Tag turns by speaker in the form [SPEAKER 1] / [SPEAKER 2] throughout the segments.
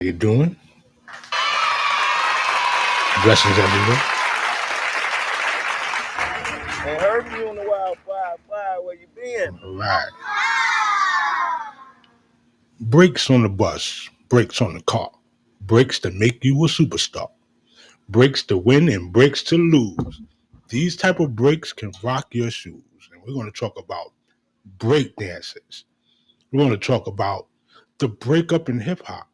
[SPEAKER 1] You doing? Blessings, everyone.
[SPEAKER 2] And heard you on the wild, where you been?
[SPEAKER 1] All right. Brakes on the bus, brakes on the car, brakes to make you a superstar, brakes to win and brakes to lose. These type of brakes can rock your shoes. And we're going to talk about break dances. We're going to talk about the breakup in hip hop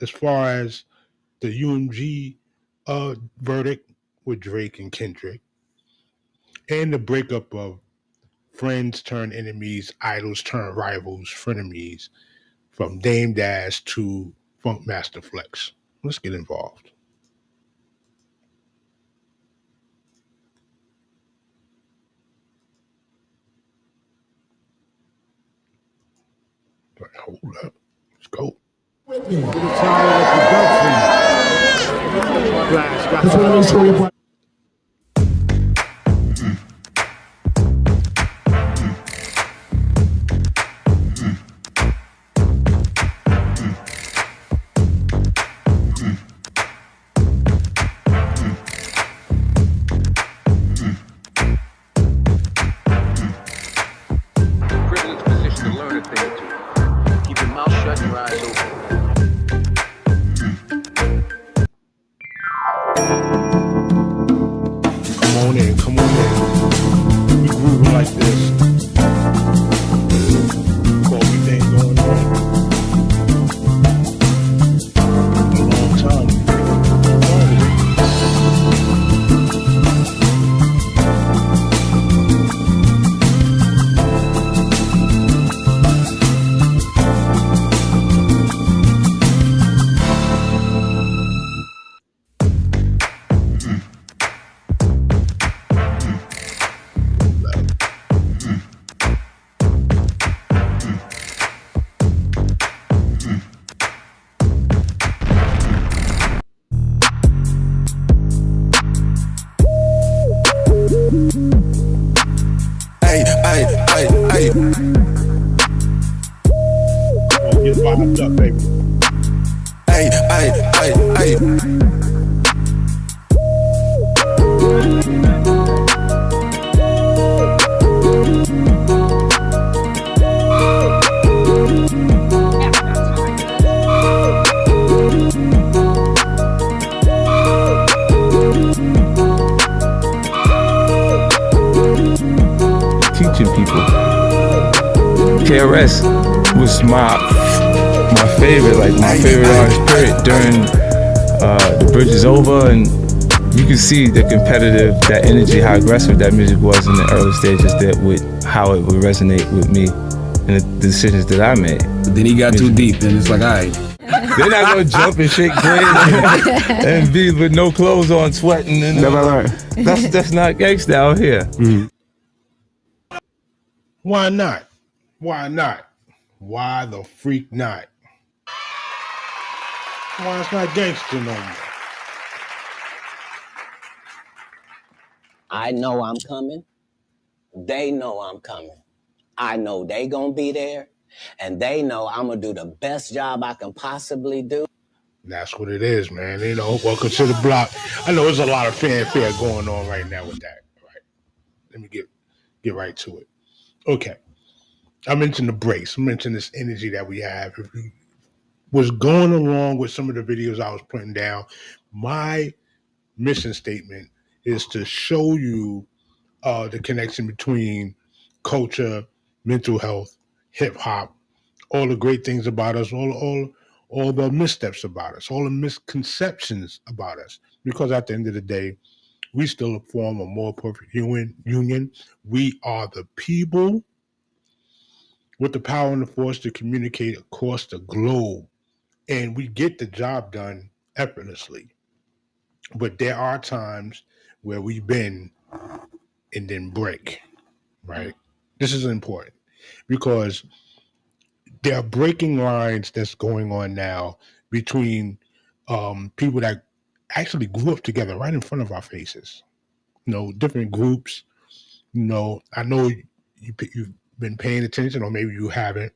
[SPEAKER 1] as far as the UMG verdict with Drake and Kendrick, and the breakup of friends turn enemies, idols turn rivals, frenemies, from Dame Dash to Funk Master Flex. Let's get involved. Like, hold up. Let's go.
[SPEAKER 3] Privileged position to learn a thing or two. Keep your mouth shut and your eyes open.
[SPEAKER 1] Come on in. We grooving like this. Coffee thing going on. A long time.
[SPEAKER 4] Hey.
[SPEAKER 1] Oh, get vibed up, baby.
[SPEAKER 4] Hey.
[SPEAKER 5] Teaching people. KRS was my favorite, like my favorite artist period during The Bridge Is Over, and you can see the competitive, that energy, how aggressive that music was in the early stages, that with how it would resonate with me and the decisions that I made.
[SPEAKER 6] Then he got too deep, and it's like, all right.
[SPEAKER 5] They're not gonna jump and shake bread and be with no clothes on, sweating. And
[SPEAKER 6] Never learned.
[SPEAKER 5] That's not gangsta out here.
[SPEAKER 6] Mm-hmm.
[SPEAKER 1] Why not? Why not? Why the freak not? Why it's not gangster no more?
[SPEAKER 7] I know I'm coming. They know I'm coming. I know they gonna be there. And they know I'm gonna do the best job I can possibly do.
[SPEAKER 1] That's what it is, man. You know, welcome to the block. I know there's a lot of fanfare going on right now with that. Right. Let me get right to it. Okay. I mentioned the brace. I mentioned this energy that we have. If you was going along with some of the videos I was putting down, my mission statement is to show you the connection between culture, mental health, hip hop, all the great things about us, all the missteps about us, all the misconceptions about us. Because at the end of the day, we still form a more perfect union. We are the people with the power and the force to communicate across the globe, and we get the job done effortlessly. But there are times where we bend and then break, right? This is important because there are breaking lines that's going on now between people that actually grew up together right in front of our faces. You know, different groups. You know, I know you've been paying attention, or maybe you haven't,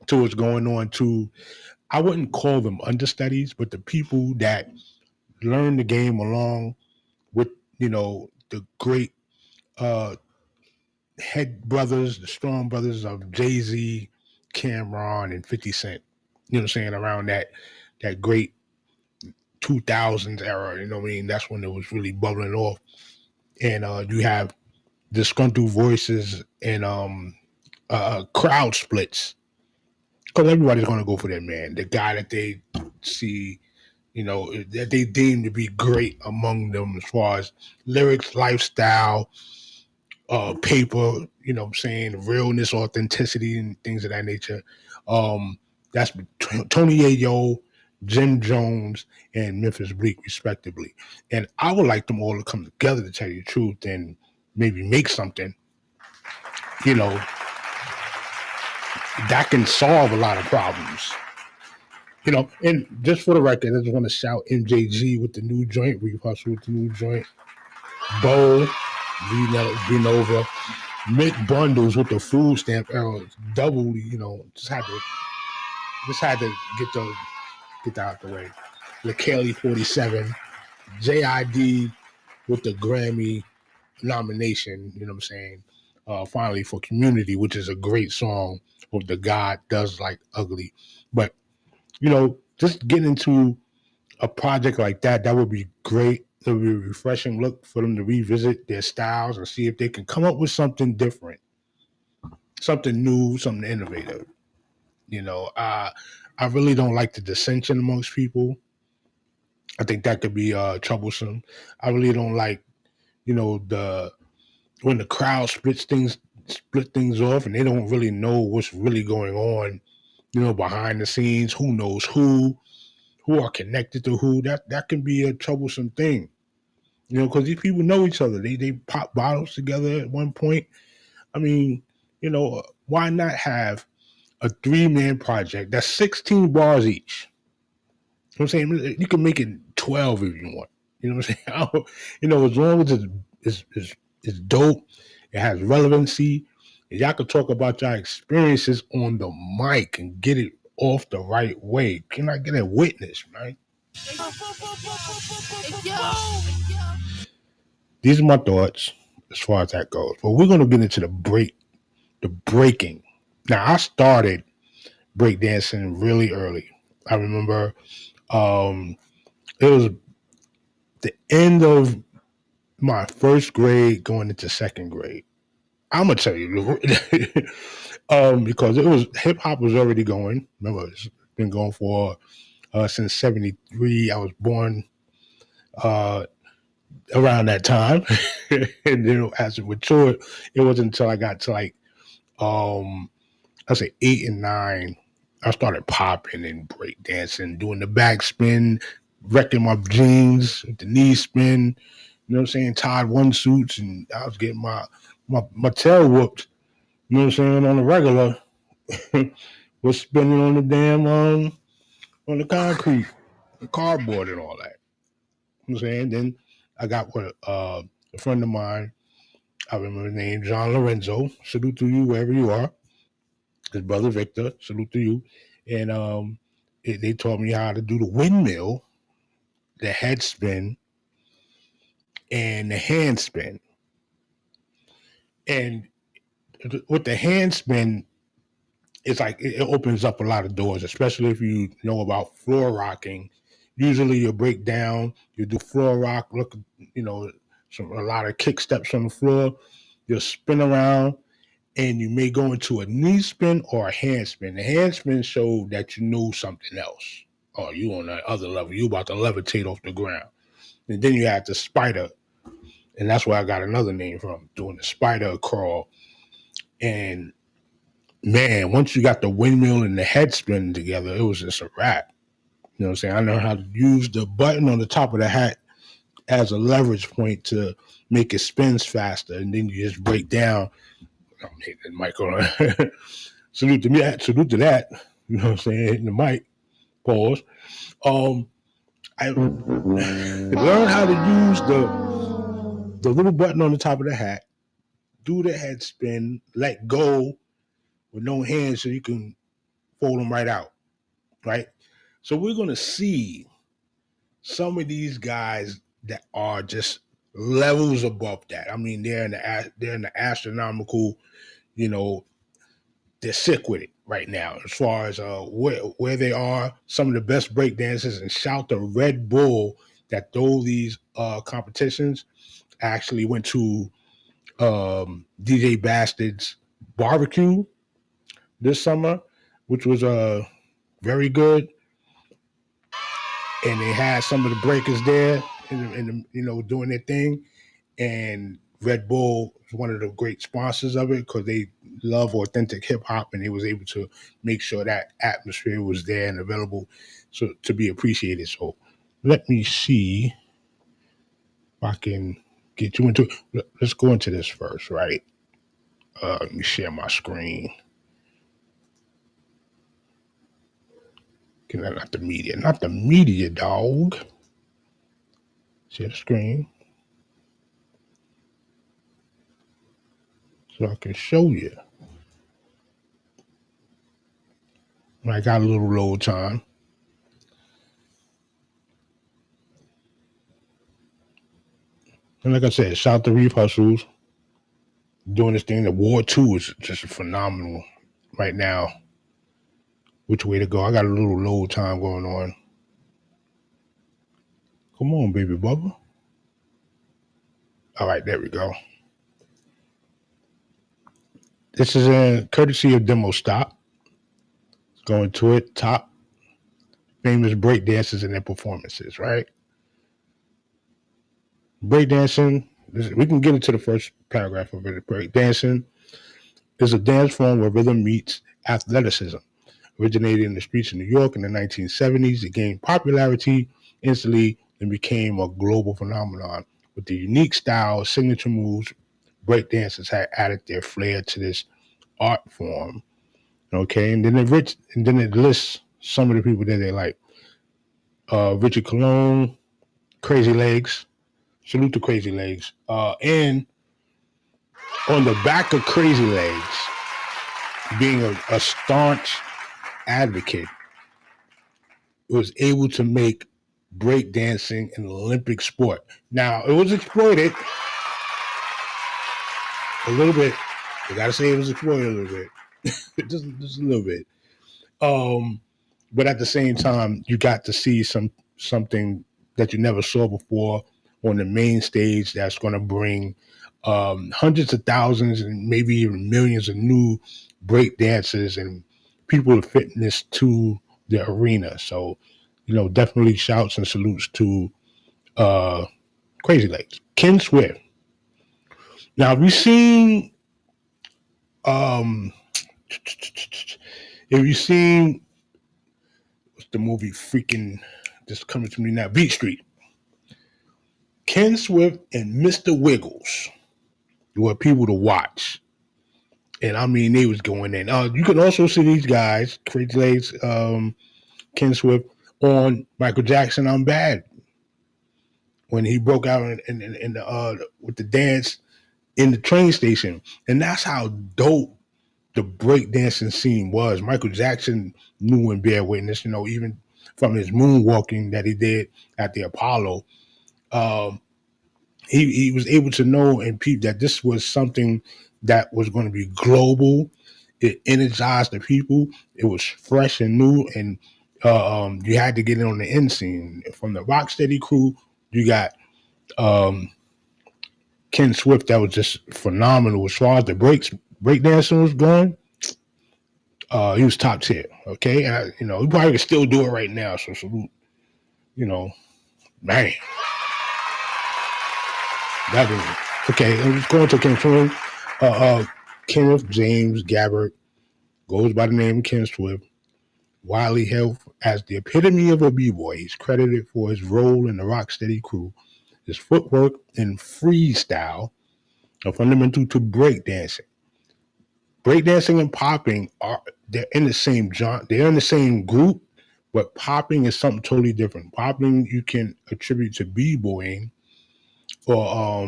[SPEAKER 1] to what's going on too I wouldn't call them understudies, but the people that learn the game along with, the great uh, head brothers, the strong brothers of Jay-Z, Cameron, and 50 Cent. You know what I'm saying? Around that great 2000s era, you know what I mean? That's when it was really bubbling off. And you have disgruntled voices and crowd splits. Because everybody's going to go for that man, the guy that they see, that they deem to be great among them as far as lyrics, lifestyle, paper, what I'm saying, realness, authenticity, and things of that nature. That's Tony Yayo, Jim Jones, and Memphis Bleak, respectively. And I would like them all to come together, to tell you the truth, and maybe make something, that can solve a lot of problems. And just for the record, I just want to shout MJG with the new joint, Reef Hustle with the new joint, Bo, Vinova, Mick Bundles with the food stamp era, double, just had to get that out the way. LaKaylee 47, JID with the Grammy nomination, you know what I'm saying? Finally for Community, which is a great song with the God Does Like Ugly. But, just getting into a project like that would be great. It would be a refreshing look for them to revisit their styles and see if they can come up with something different, something new, something innovative. I really don't like the dissension amongst people. I think that could be troublesome. I really don't like, when the crowd split things off and they don't really know what's really going on, behind the scenes. Who knows who are connected to who? That can be a troublesome thing. Because these people know each other. They pop bottles together at one point. I mean, why not have a 3-man project that's 16 bars each? You know what I'm saying? You can make it 12 if you want. You know what I'm saying? As long as it's dope, it has relevancy, and y'all can talk about your experiences on the mic and get it off the right way. Can I get a witness, man? These are my thoughts as far as that goes. But we're gonna get into the breaking. Now, I started breakdancing really early. I remember it was the end of my first grade going into second grade. I'm gonna tell you, because it was hip hop was already going. Remember, it's been going for since '73. I was born around that time, and then as it matured, it wasn't until I got to like I say 8 and 9. I started popping and breakdancing, doing the backspin, wrecking my jeans with the knee spin. You know what I'm saying? Tied one suits, and I was getting my tail whooped. You know what I'm saying? On the regular, was spinning on the damn on the concrete, the cardboard, and all that. You know what I'm saying? Then I got with a friend of mine. I remember his name, John Lorenzo. Salute to you wherever you are. His brother Victor. Salute to you. And they taught me how to do the windmill, the head spin, and the hand spin. And with the hand spin, it's like it opens up a lot of doors, especially if you know about floor rocking. Usually you'll break down, you do floor rock, look, a lot of kick steps on the floor. You'll spin around and you may go into a knee spin or a hand spin. The hand spin showed that you knew something else. Oh, you on that other level. You about to levitate off the ground. And then you had the spider. And that's where I got another name from, doing the spider crawl. And man, once you got the windmill and the head spin together, it was just a wrap. You know what I'm saying? I learned how to use the button on the top of the hat as a leverage point to make it spins faster. And then you just break down. I'm hitting the mic on. Salute to that. You know what I'm saying? Hitting the mic. Pause. I learned how to use the little button on the top of the hat, do the head spin, let go with no hands so you can fold them right out, right? So we're going to see some of these guys that are just levels above that. I mean, they're in the astronomical, you know, they're sick with it right now as far as where they are. Some of the best break dancers, and shout to Red Bull that though these competitions actually went to DJ Bastard's barbecue this summer, which was very good. And they had some of the breakers there, doing their thing. And Red Bull is one of the great sponsors of it because they love authentic hip hop, and they was able to make sure that atmosphere was there and available so to be appreciated. So let me see if I can get you into it. Let's go into this first, right? Let me share my screen. Not the media, dog. Share the screen so I can show you. I got a little load time. And like I said, shout out to Reef Hustles doing this thing. The War 2 is just phenomenal right now. Which way to go? I got a little load time going on. Come on, baby Bubba. All right, there we go. This is a courtesy of Demo Stop. Let's go into it. Top famous break dancers and their performances, right? Breakdancing, we can get into the first paragraph of it. Breakdancing is a dance form where rhythm meets athleticism. Originated in the streets of New York in the 1970s, it gained popularity instantly and became a global phenomenon. With the unique style, signature moves, breakdancers had added their flair to this art form. Okay, and then it lists some of the people that they like. Richard Cologne, Crazy Legs. Salute to Crazy Legs. And on the back of Crazy Legs, being a staunch advocate, was able to make breakdancing an Olympic sport. Now, it was exploited a little bit. I gotta say it was exploited a little bit. just a little bit. But at the same time, you got to see something that you never saw before on the main stage that's going to bring hundreds of thousands and maybe even millions of new break dancers and people of fitness to the arena. So, definitely shouts and salutes to Crazy Legs. Ken Swift. Now, have you seen what's the movie freaking just coming to me now? Beat Street. Ken Swift and Mr. Wiggles were people to watch. And I mean, they was going in. You can also see these guys, Crazy Legs, Ken Swift, on Michael Jackson, I'm Bad. When he broke out in the with the dance in the train station. And that's how dope the breakdancing scene was. Michael Jackson knew and bear witness, even from his moonwalking that he did at the Apollo. He was able to know and peep that this was something that was going to be global. It energized the people. It was fresh and new, and you had to get in on the end scene. From the Rocksteady crew, you got Ken Swift, that was just phenomenal as far as the breakdancing was going. He was top tier. Okay, he probably could still do it right now. So salute, man. That is okay. Let's go into Ken Swift. Kenneth James Gabbard goes by the name Ken Swift. Widely hailed as the epitome of a b-boy, he's credited for his role in the Rocksteady crew. His footwork and freestyle are fundamental to breakdancing. Breakdancing and popping they're in the same genre. They're in the same group, but popping is something totally different. Popping you can attribute to b-boying, or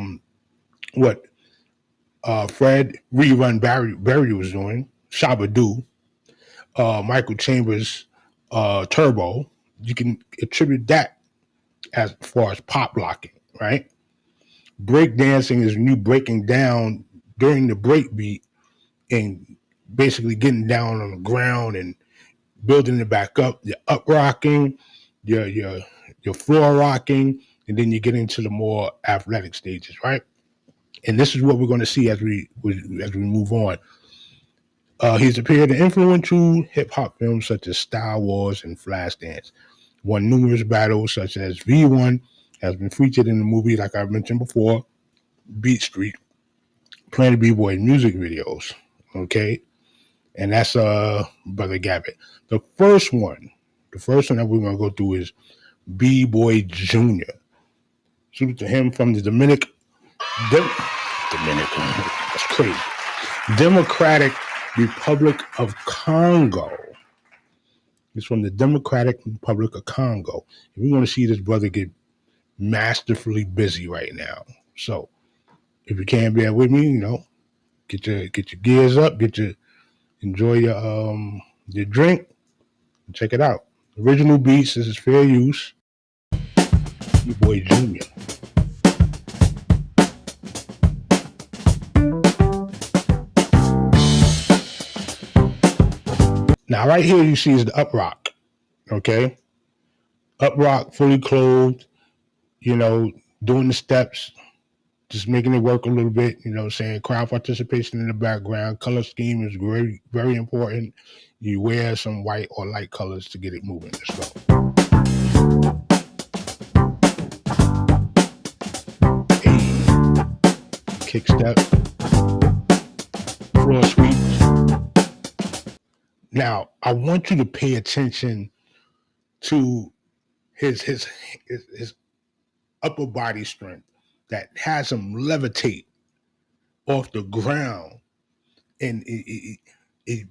[SPEAKER 1] what Fred Rerun Barry was doing, Shabba Do, Michael Chambers, Turbo, you can attribute that as far as pop locking, right? Breakdancing is you breaking down during the break beat and basically getting down on the ground and building it back up. You're up rocking, your floor rocking, and then you get into the more athletic stages, right? And this is what we're going to see as we move on. He's appeared in influential hip hop films such as Star Wars and Flashdance. Won numerous battles such as V1, has been featured in the movie, like I mentioned before, Beat Street, Planet B-Boy music videos. Okay, and that's Brother Gabbett. The first one that we're gonna go through is B-Boy Jr. Salute to him from the Dominican. That's crazy. Democratic Republic of Congo. He's from the Democratic Republic of Congo. And we want to see this brother get masterfully busy right now. So if you can't bear with me, get your gears up, enjoy your drink, and check it out. Original beats, this is fair use. B-Boy Jr. Now, right here you see is the up rock, okay? Up rock, fully clothed, doing the steps, just making it work a little bit, saying crowd participation in the background. Color scheme is very, very important. You wear some white or light colors to get it moving as well. Hey, kick step, floor sweeps. Now, I want you to pay attention to his upper body strength that has him levitate off the ground, and it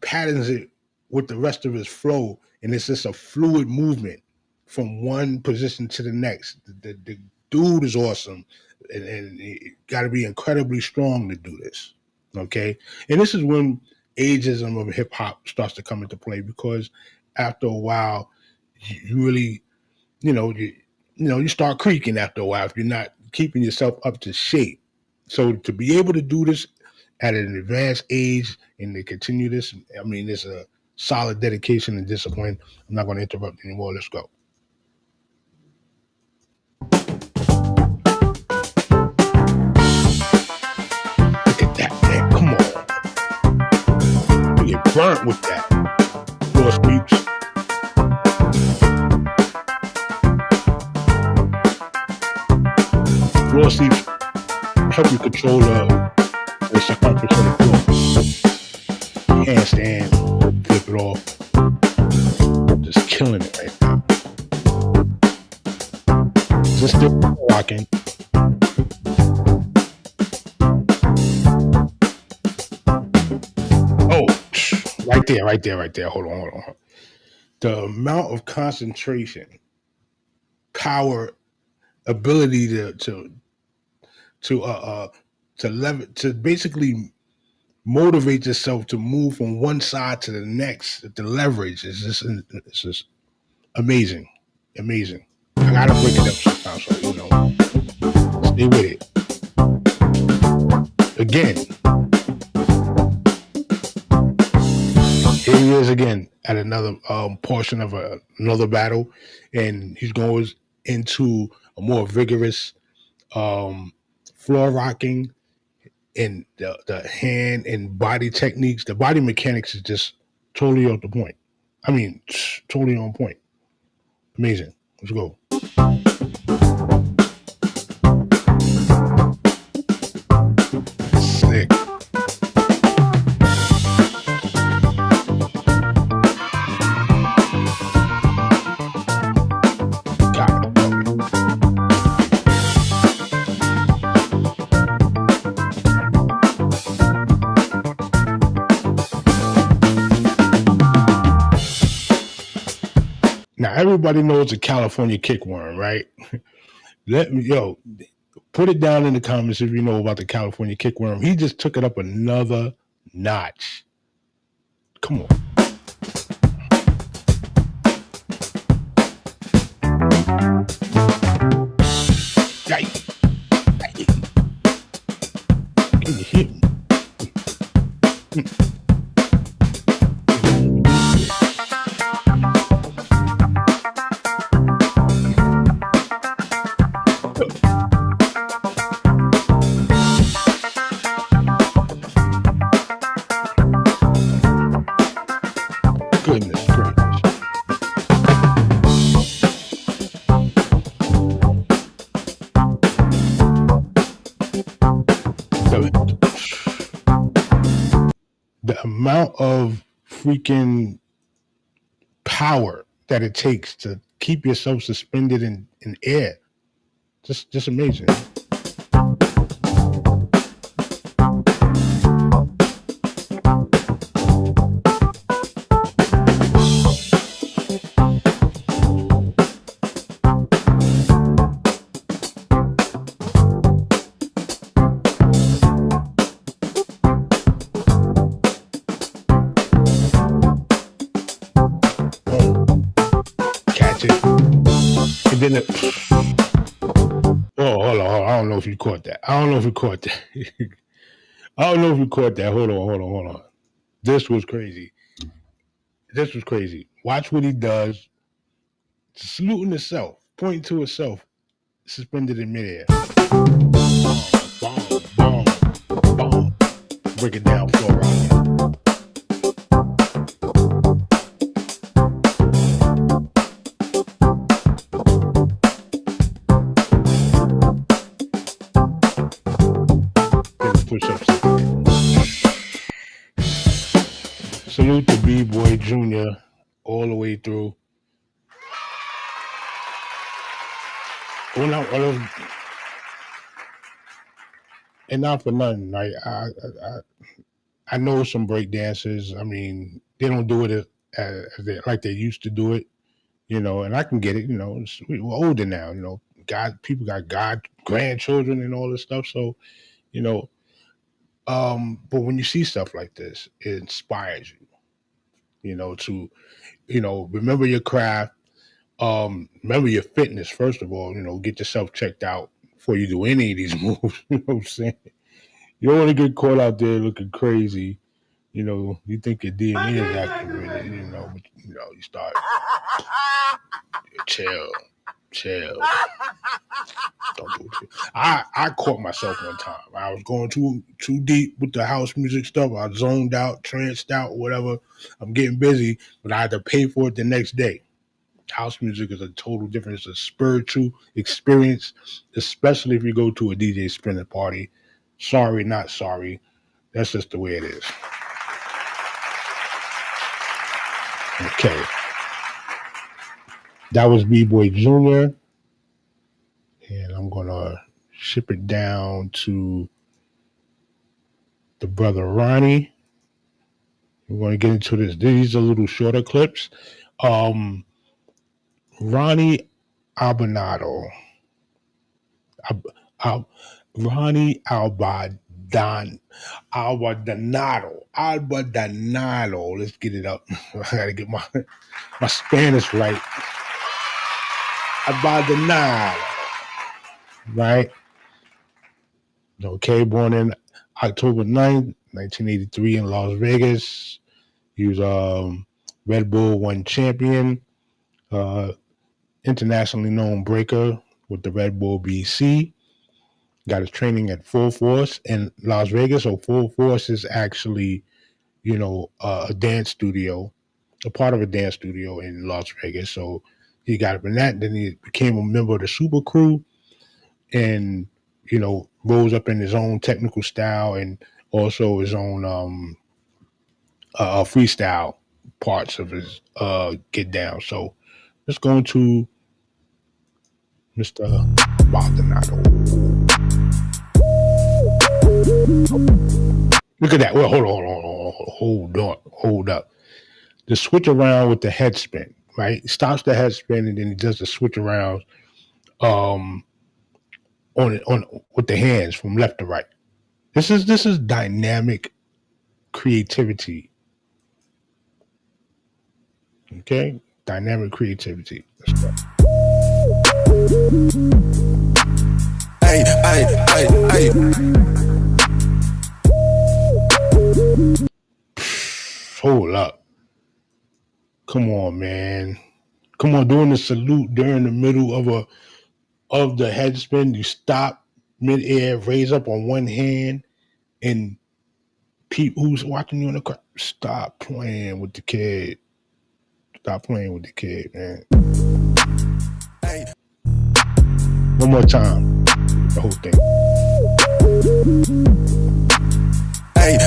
[SPEAKER 1] patterns it with the rest of his flow, and it's just a fluid movement from one position to the next. The dude is awesome, and you got to be incredibly strong to do this, okay? And this is when ageism of hip hop starts to come into play, because after a while, you really, you start creaking after a while if you're not keeping yourself up to shape. So to be able to do this at an advanced age and to continue this, I mean, it's a solid dedication and discipline. I'm not going to interrupt anymore. Let's go. Look at that, man. Come on. You get burnt with that. Floor sweeps. Floor sweeps help you control the circumference of the floor. Handstand, flip it off. Just killing it right now. Just still rocking. Oh, right there. Hold on. The amount of concentration, power, ability to basically motivate yourself to move from one side to the next. The leverage is just amazing. I gotta break it up sometimes, so stay with it. Again, here he is again at another portion of another battle, and he goes into a more vigorous floor rocking, and the hand and body techniques. The body mechanics is just totally on the point. I mean, totally on point. Amazing. Let's go. Sick. Now, everybody knows the California kickworm, right? Put it down in the comments if you know about the California kickworm. He just took it up another notch. Come on. amount of freaking power that it takes to keep yourself suspended in air. Just amazing. Catch it. And then hold on. I don't know if you caught that. I don't know if you caught that. Hold on. This was crazy. Watch what he does. Saluting himself, pointing to himself, suspended in midair. Boom. Break it down for around. Push-ups. Salute to B-Boy Jr. all the way through. And not for nothing, right? I know some break dancers. I mean, they don't do it like they used to do it, and I can get it. We're older now. People got grandchildren and all this stuff. So, but when you see stuff like this, it inspires you, to, remember your craft. Remember your fitness, first of all, get yourself checked out before you do any of these moves. You know what I'm saying? You don't want to get caught out there looking crazy. You think your DNA is activated, but you start chill. Don't do it. I caught myself one time. I was going too deep with the house music stuff. I zoned out, tranced out, whatever. I'm getting busy, but I had to pay for it the next day. House music is a total different. It's a spiritual experience, especially if you go to a DJ spinning party. Sorry, not sorry. That's just the way it is. Okay. That was B-Boy Jr. And I'm going to ship it down to the brother Ronnie. We're going to get into this. These are little shorter clips. Ronnie Albonado. Ronnie Albonado. Let's get it up. I got to get my Spanish right. Albonado. Right? Okay, born in October 9th, 1983 in Las Vegas. He was Red Bull 1 champion, internationally known breaker with the Red Bull BC. Got his training at Full Force in Las Vegas. So Full Force is actually, a dance studio, a part of a dance studio in Las Vegas. So he got up in that. Then he became a member of the Super Crew and, rose up in his own technical style and also his own freestyle parts of his get down. So let's go into Mr. Maldonado. Look at that. Well, hold up. The switch around with the head spin, right? He stops the head spin and then he does the switch around on with the hands from left to right. This is dynamic creativity. Okay? Dynamic creativity. Let's go.
[SPEAKER 4] Hey.
[SPEAKER 1] Hold up. Come on, man. Come on, doing the salute during the middle of the head spin. You stop mid-air, raise up on one hand, and people who's watching you in the crowd, stop playing with the kid. Stop playing with the kid, man.
[SPEAKER 4] Hey.
[SPEAKER 1] One more time. The whole thing.
[SPEAKER 4] Hey.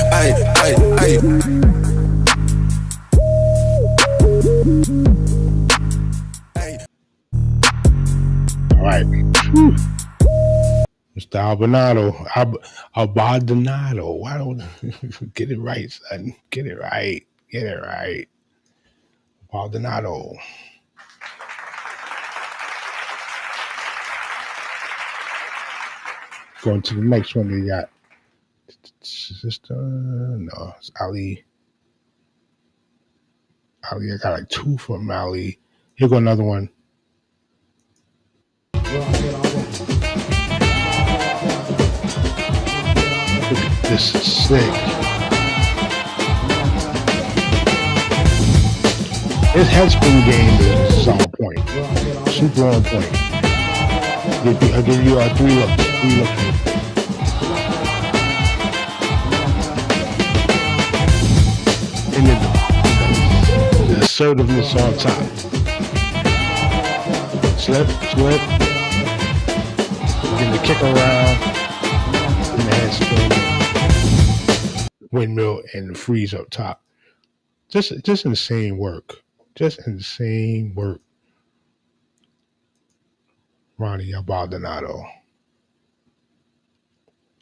[SPEAKER 1] All right. Whew. Mr. Albardonado. Why don't get it right, son? Get it right. Get it right. Albardonado. Going to the next one, we got sister. No, it's Ali. Ali, I got like two from Ali. Here go another one. This is sick. His headspin game is on point. Super on point. I'll give you three looks. And then the assertiveness on top. Slip. Then the kick around. And the headspin. Windmill and the freeze up top. Just insane work. Just insane work. Ronnie Albardonado.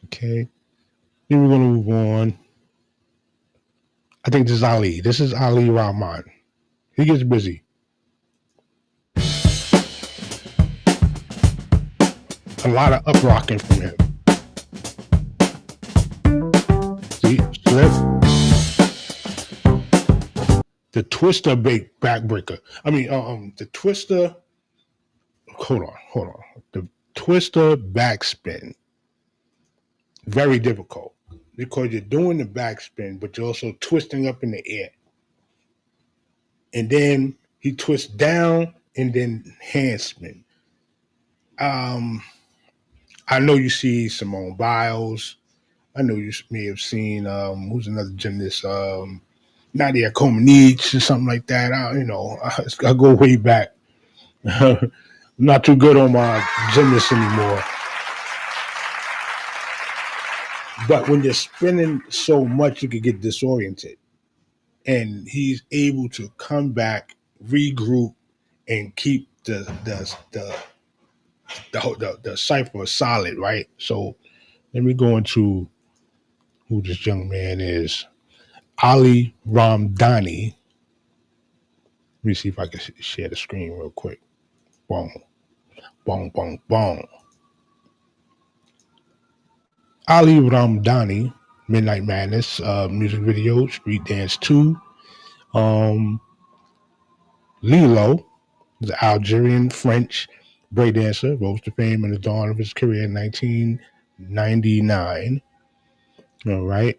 [SPEAKER 1] Okay. Then we're gonna move on. I think this is Ali. This is Ali Rahman. He gets busy. A lot of up rocking from him. See, slip. The twister backbreaker. I mean, the twister. Hold on. The twister backspin. Very difficult because you're doing the backspin, but you're also twisting up in the air. And then he twists down and then handspin. I know you see Simone Biles. I know you may have seen who's another gymnast, Nadia Comaneci or something like that. I go way back. I'm not too good on my gymnasts anymore. But when you're spinning so much, you could get disoriented. And he's able to come back, regroup, and keep the cipher solid, right? So let me go into who this young man is. Ali Ramdani. Let me see if I can share the screen real quick. Boom. Ali Ramdani, Midnight Madness, music video, Street Dance 2. Lilo, the Algerian French breakdancer, rose to fame in the dawn of his career in 1999. All right.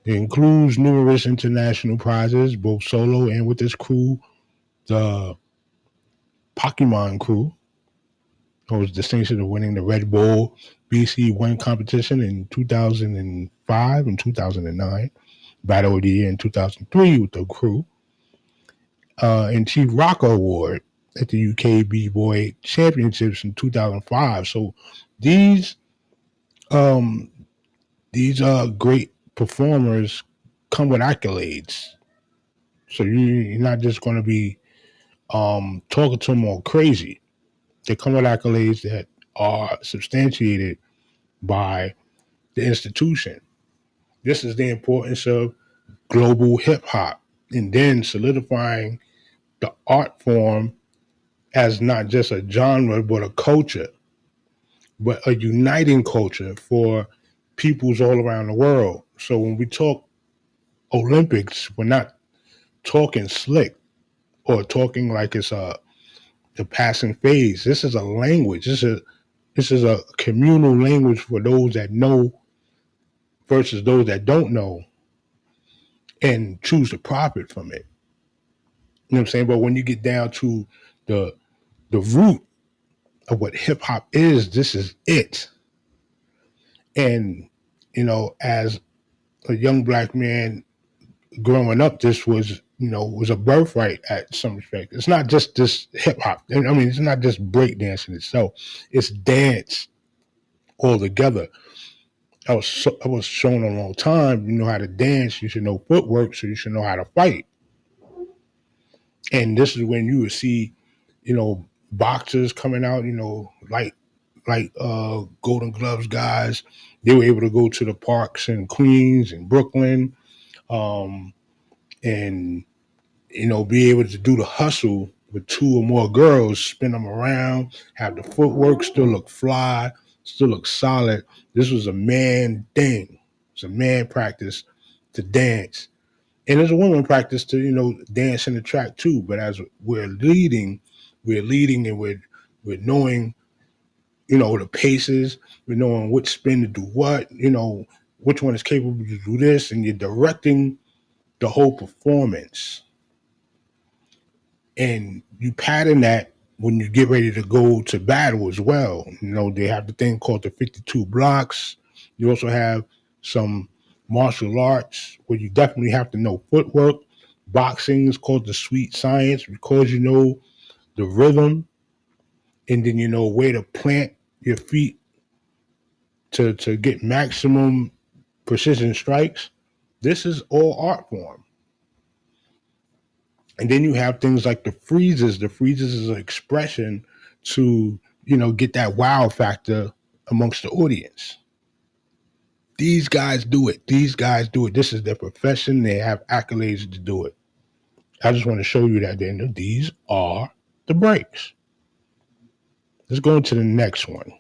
[SPEAKER 1] It includes numerous international prizes, both solo and with his crew, the Pokemon crew, who was distinction of winning the Red Bull BC1 competition in 2005 and 2009, Battle of the Year in 2003 with the crew, and Chief Rocker Award at the UK B-Boy Championships in 2005. So these great performers come with accolades. So you're not just going to be talking to them all crazy. They come with accolades that are substantiated by the institution. This is the importance of global hip hop, and then solidifying the art form as not just a genre, but a culture, but a uniting culture for peoples all around the world. So when we talk Olympics, we're not talking slick or talking like it's the passing phase. This is a language. This is a communal language for those that know versus those that don't know and choose to profit from it. You know what I'm saying? But when you get down to the root of what hip hop is, this is it. And, as a young black man growing up, this was a birthright at some respect. It's not just this hip hop. I mean, it's not just breakdancing itself. It's dance altogether. I was shown a long time, you know how to dance, you should know footwork, so you should know how to fight. And this is when you would see, boxers coming out, like Golden Gloves guys. They were able to go to the parks in Queens and Brooklyn, and be able to do the hustle with two or more girls, spin them around, have the footwork, still look fly, still look solid. This was a man thing. It's a man practice to dance. And there's a woman practice to, dance in the track too. But as we're leading and we're knowing, the paces, we're knowing which spin to do what, which one is capable to do this, and you're directing the whole performance. And you pattern that when you get ready to go to battle as well. They have the thing called the 52 blocks. You also have some martial arts where you definitely have to know footwork. Boxing is called the sweet science because you know the rhythm, and then you know where to plant your feet to get maximum precision strikes. This is all art form. And then you have things like the freezes. The freezes is an expression to, get that wow factor amongst the audience. These guys do it. This is their profession. They have accolades to do it. I just want to show you that these are the breaks. Let's go into the next one.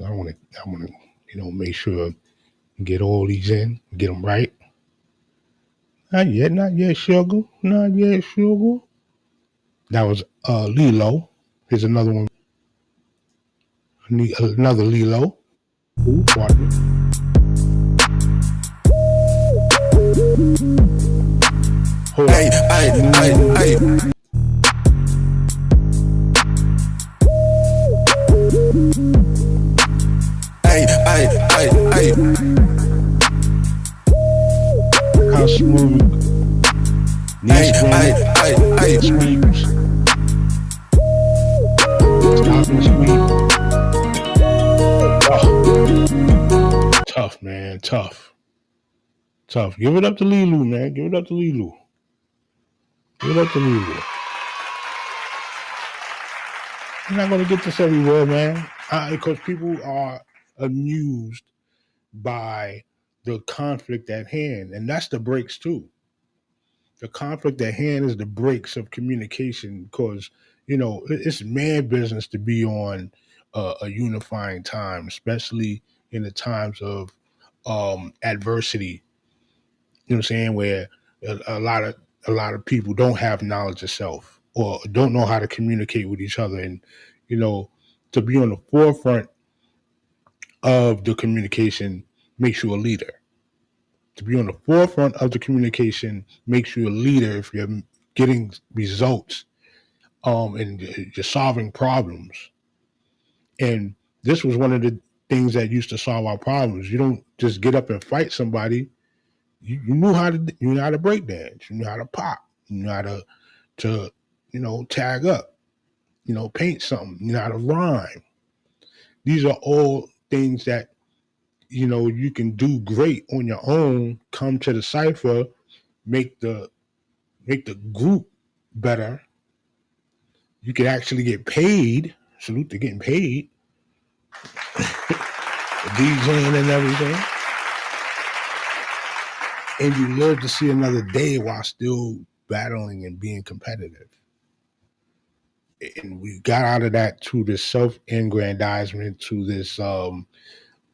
[SPEAKER 1] I want to, make sure and get all these in, get them right. Not yet, sugar. That was Lilo. Here's another one. Another Lilo. Ooh, pardon me. Hold
[SPEAKER 4] Hey, hey, hey, hey. Hey, hey, hey, hey.
[SPEAKER 1] How smooth.
[SPEAKER 4] Hey, hey, hey, hey.
[SPEAKER 1] Sweeps. Stop and sweep. Oh. Tough, man. Tough. Give it up to Lilu, man. Give it up to Lilu. You're not going to get this everywhere, man. Because people are amused by the conflict at hand. And that's the breaks, too. The conflict at hand is the breaks of communication because, it's man business to be on a unifying time, especially in the times of adversity. You know what I'm saying? Where a lot of people don't have knowledge of self or don't know how to communicate with each other. And, to be on the forefront of the communication makes you a leader. To be on the forefront of the communication makes you a leader if you're getting results and you're solving problems. And this was one of the things that used to solve our problems. You don't just get up and fight somebody. You knew how to break dance. You knew how to pop. You knew how to tag up. Paint something. You know how to rhyme. These are all things that you can do great on your own. Come to the cipher, make the group better. You can actually get paid. Salute to getting paid. DJing and everything. And you live to see another day while still battling and being competitive. And we got out of that to this self-aggrandizement, to this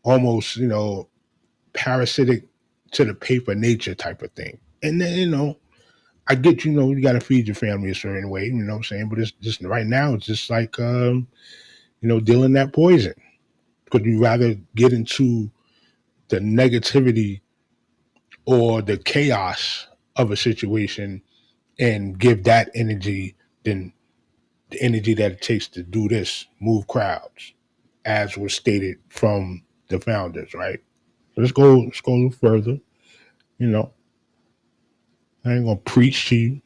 [SPEAKER 1] almost, parasitic to the paper nature type of thing. And then, I get, you got to feed your family a certain way, you know what I'm saying? But it's just right now, it's just like, dealing that poison. Because you rather get into the negativity or the chaos of a situation and give that energy than the energy that it takes to do this, move crowds, as was stated from the founders, right? So let's go a little further. I ain't gonna preach to you.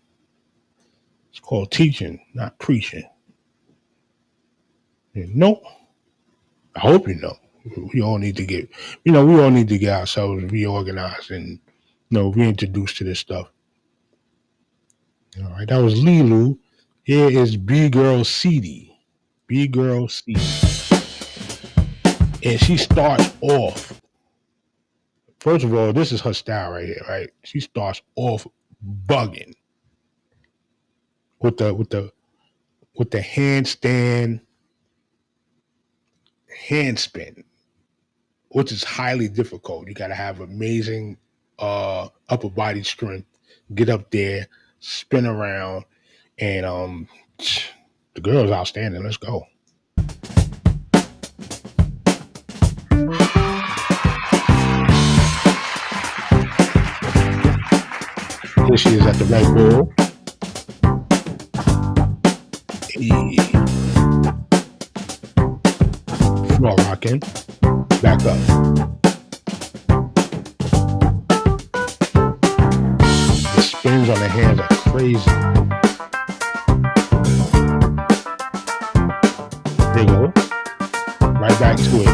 [SPEAKER 1] It's called teaching, not preaching. Nope. I hope you know. We all need to get, we all need to get ourselves reorganized and, reintroduced to this stuff. All right, that was Lilu. Here is B Girl CD. B Girl CD. And she starts off. First of all, this is her style right here, right? She starts off bugging with the handstand handspin, which is highly difficult. You gotta have amazing upper body strength, get up there, spin around, and the girl's outstanding. Let's go. Here she is at the Red Bull. Hey. Floor rocking. Back up. The spins on the hands are crazy. There you go. Right back to it.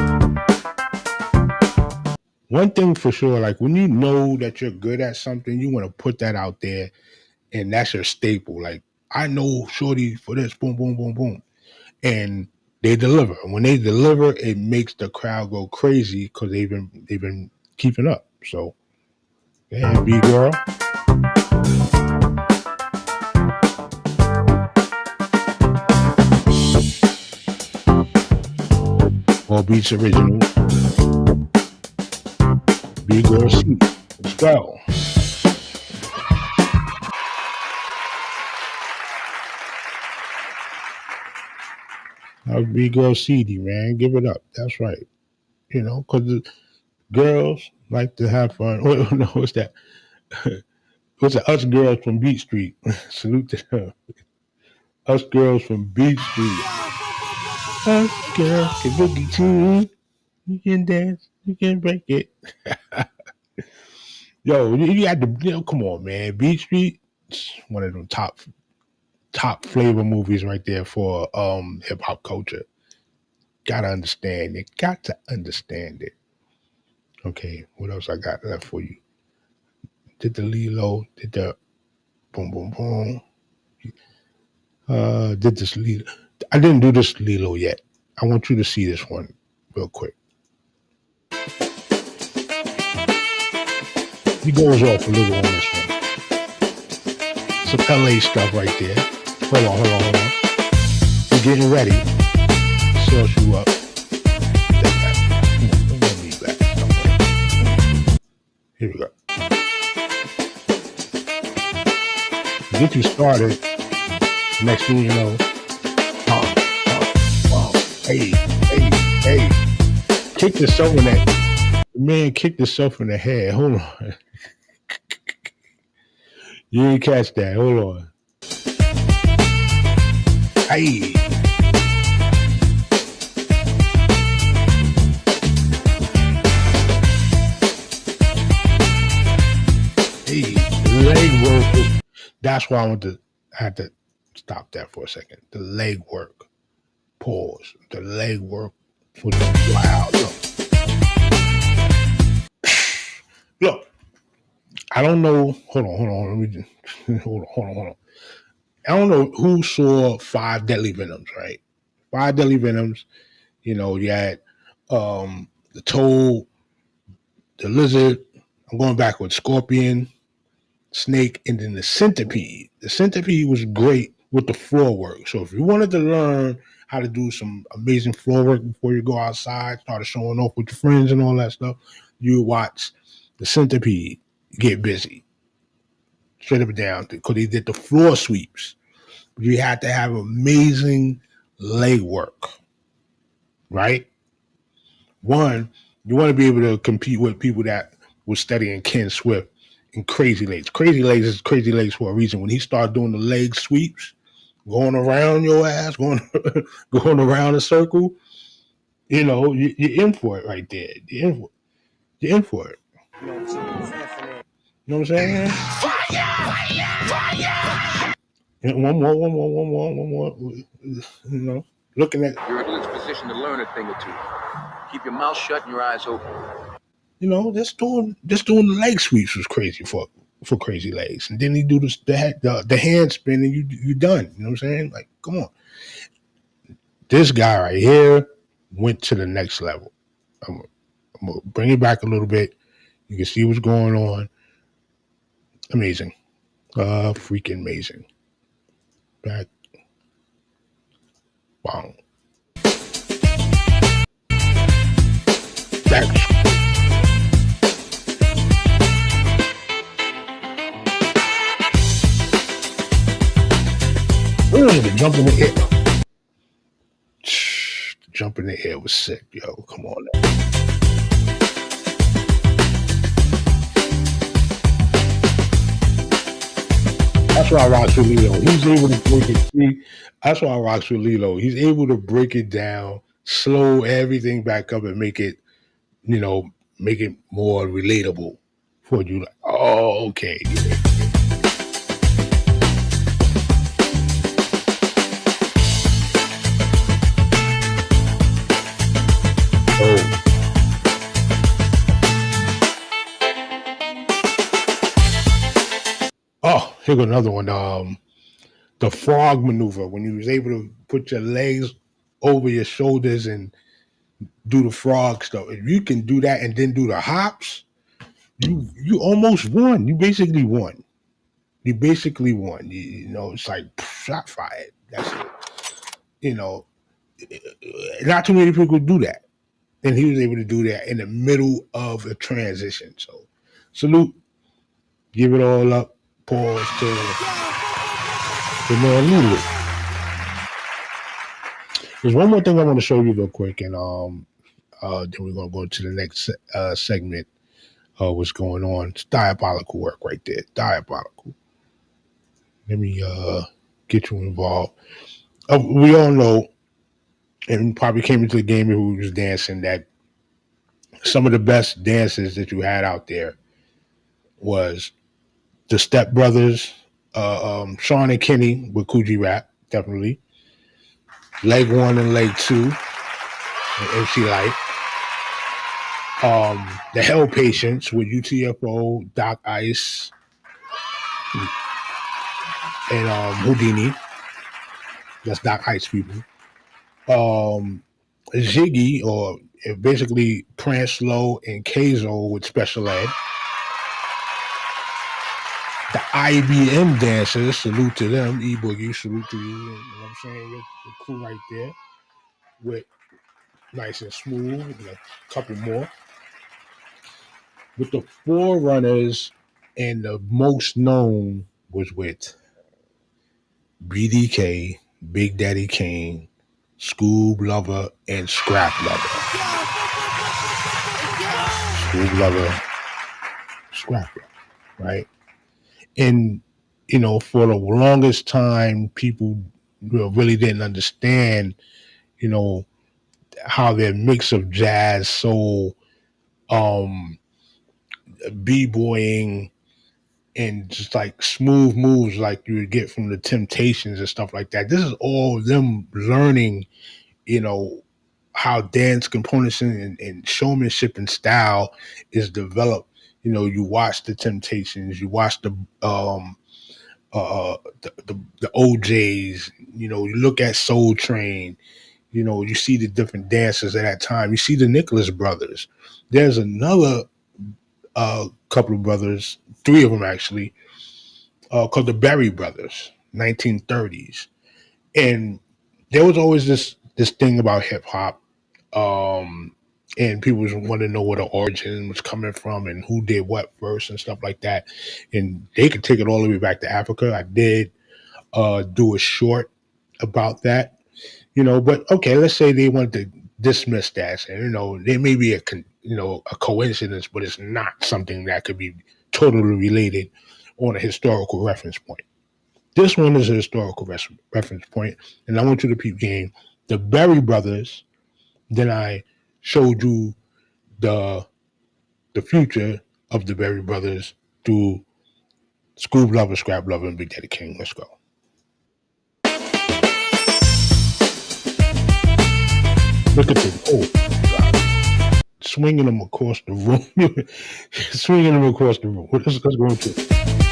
[SPEAKER 1] One thing for sure, like when you know that you're good at something, you want to put that out there, and that's your staple. Like, I know shorty for this, boom, boom, boom, boom. And they deliver. When they deliver, it makes the crowd go crazy because they've been keeping up. So, yeah, B Girl. All Beats original. B Girl C. Let's go. B Girl CD, man. Give it up. That's right. You know, because the girls like to have fun. Oh, no, what's that? What's the Us Girls from Beat Street? Salute to them. Us Girls from Beat Street. Us girls can boogie too. You can dance. You can break it. Yo, you got to, come on, man. Beat Street, one of them top flavor movies right there for hip hop culture. Gotta understand it. Got to understand it. Okay, what else I got left for you? Did the Lilo? Did the boom boom boom? Did this Lilo? I didn't do this Lilo yet. I want you to see this one real quick. He goes off a little on this one. Some LA stuff right there. Hold on. We're getting ready. Sauce you up. Here we go. Get you started. Next thing you know, hey. Kick yourself in that. Man, kick yourself in the head. Hold on. You didn't catch that. Hold on. Hey. Leg work. That's why I had to stop that for a second. The leg work. Pause. The leg work for the wow. Look. I don't know. Hold on. Let me just hold on. I don't know who saw 5 Deadly Venoms, right? 5 Deadly Venoms. You know, you had the Toad, the Lizard. I'm going backwards. Scorpion, Snake, and then the Centipede. The Centipede was great with the floor work. So if you wanted to learn how to do some amazing floor work before you go outside, started showing off with your friends and all that stuff, you watch the Centipede get busy. Straight up and down, because he did the floor sweeps. You had to have amazing leg work, right? One, you want to be able to compete with people that were studying Ken Swift and Crazy Legs. Crazy Legs is Crazy Legs for a reason. When he started doing the leg sweeps, going around your ass, going around a circle, you know, you're in for it right there. You're in for it. You know what I'm saying? Fire! One more. You know, looking at.
[SPEAKER 3] You're in this position to learn a thing or two. Keep your mouth shut and your eyes open.
[SPEAKER 1] You know, just doing the leg sweeps was crazy for for Crazy Legs, and then he do the hand spin, and you done. You know what I'm saying? Like, come on. This guy right here went to the next level. I'm gonna bring it back a little bit. You can see what's going on. Amazing. Freaking amazing. Back. Wow. Back. The jump in the air. The jump in the air was sick, yo. Come on now. That's why I rocks with Lilo. He's able to break it. See, that's why I rocks with Lilo. He's able to break it down, slow everything back up, and make it, make it more relatable for you. Like, oh, okay. Oh, here's another one. The frog maneuver, when you was able to put your legs over your shoulders and do the frog stuff. If you can do that and then do the hops, you almost won. You basically won. It's like shot fired. That's it. Not too many people do that. And he was able to do that in the middle of a transition. So salute. Give it all up. Pause to the man Lulu. There's one more thing I want to show you real quick, and then we're gonna go to the next segment of what's going on. It's diabolical work right there. Diabolical. Let me get you involved. We all know, and probably came into the game who was dancing, that some of the best dances that you had out there was the Step Brothers, Sean and Kenny with Coogee Rap, definitely. Leg 1 and Leg 2, and MC Light. The Hell Patients with UTFO, Doc Ice, and Houdini. That's Doc Ice people. Ziggy, or basically Prince Low and Keizo with Special Ed. The IBM dancers, salute to them. E-Boogie, salute to you. You know what I'm saying? The crew right there. With Nice and Smooth, and a couple more. With the Forerunners, and the most known was with BDK, Big Daddy Kane, Scoob Lover, and Scrap Lover. Scoob Lover, Scrap Lover, right? And, for the longest time, people really didn't understand, how their mix of jazz, soul, b-boying, and just like smooth moves like you would get from the Temptations and stuff like that. This is all them learning, how dance components and showmanship and style is developed. You watch the Temptations, you watch the OJs, you look at Soul Train, you see the different dancers at that time. You see the Nicholas brothers. There's another couple of brothers, 3 of them actually, called the Berry Brothers, 1930s. And there was always this thing about hip hop, and people want to know where the origin was coming from and who did what first and stuff like that. And they could take it all the way back to Africa. I did do a short about that, but okay, let's say they wanted to dismiss that, and there may be a coincidence, but it's not something that could be totally related on a historical reference point. This one is a historical reference point, and I want you to peep game. The Berry Brothers, then I showed you the future of the Berry Brothers through Scoob Lover, Scrap Lover, and Big Daddy King. Let's go. Look at this. Oh, God. Swinging them across the room. Swinging them across the room. Let's go into it.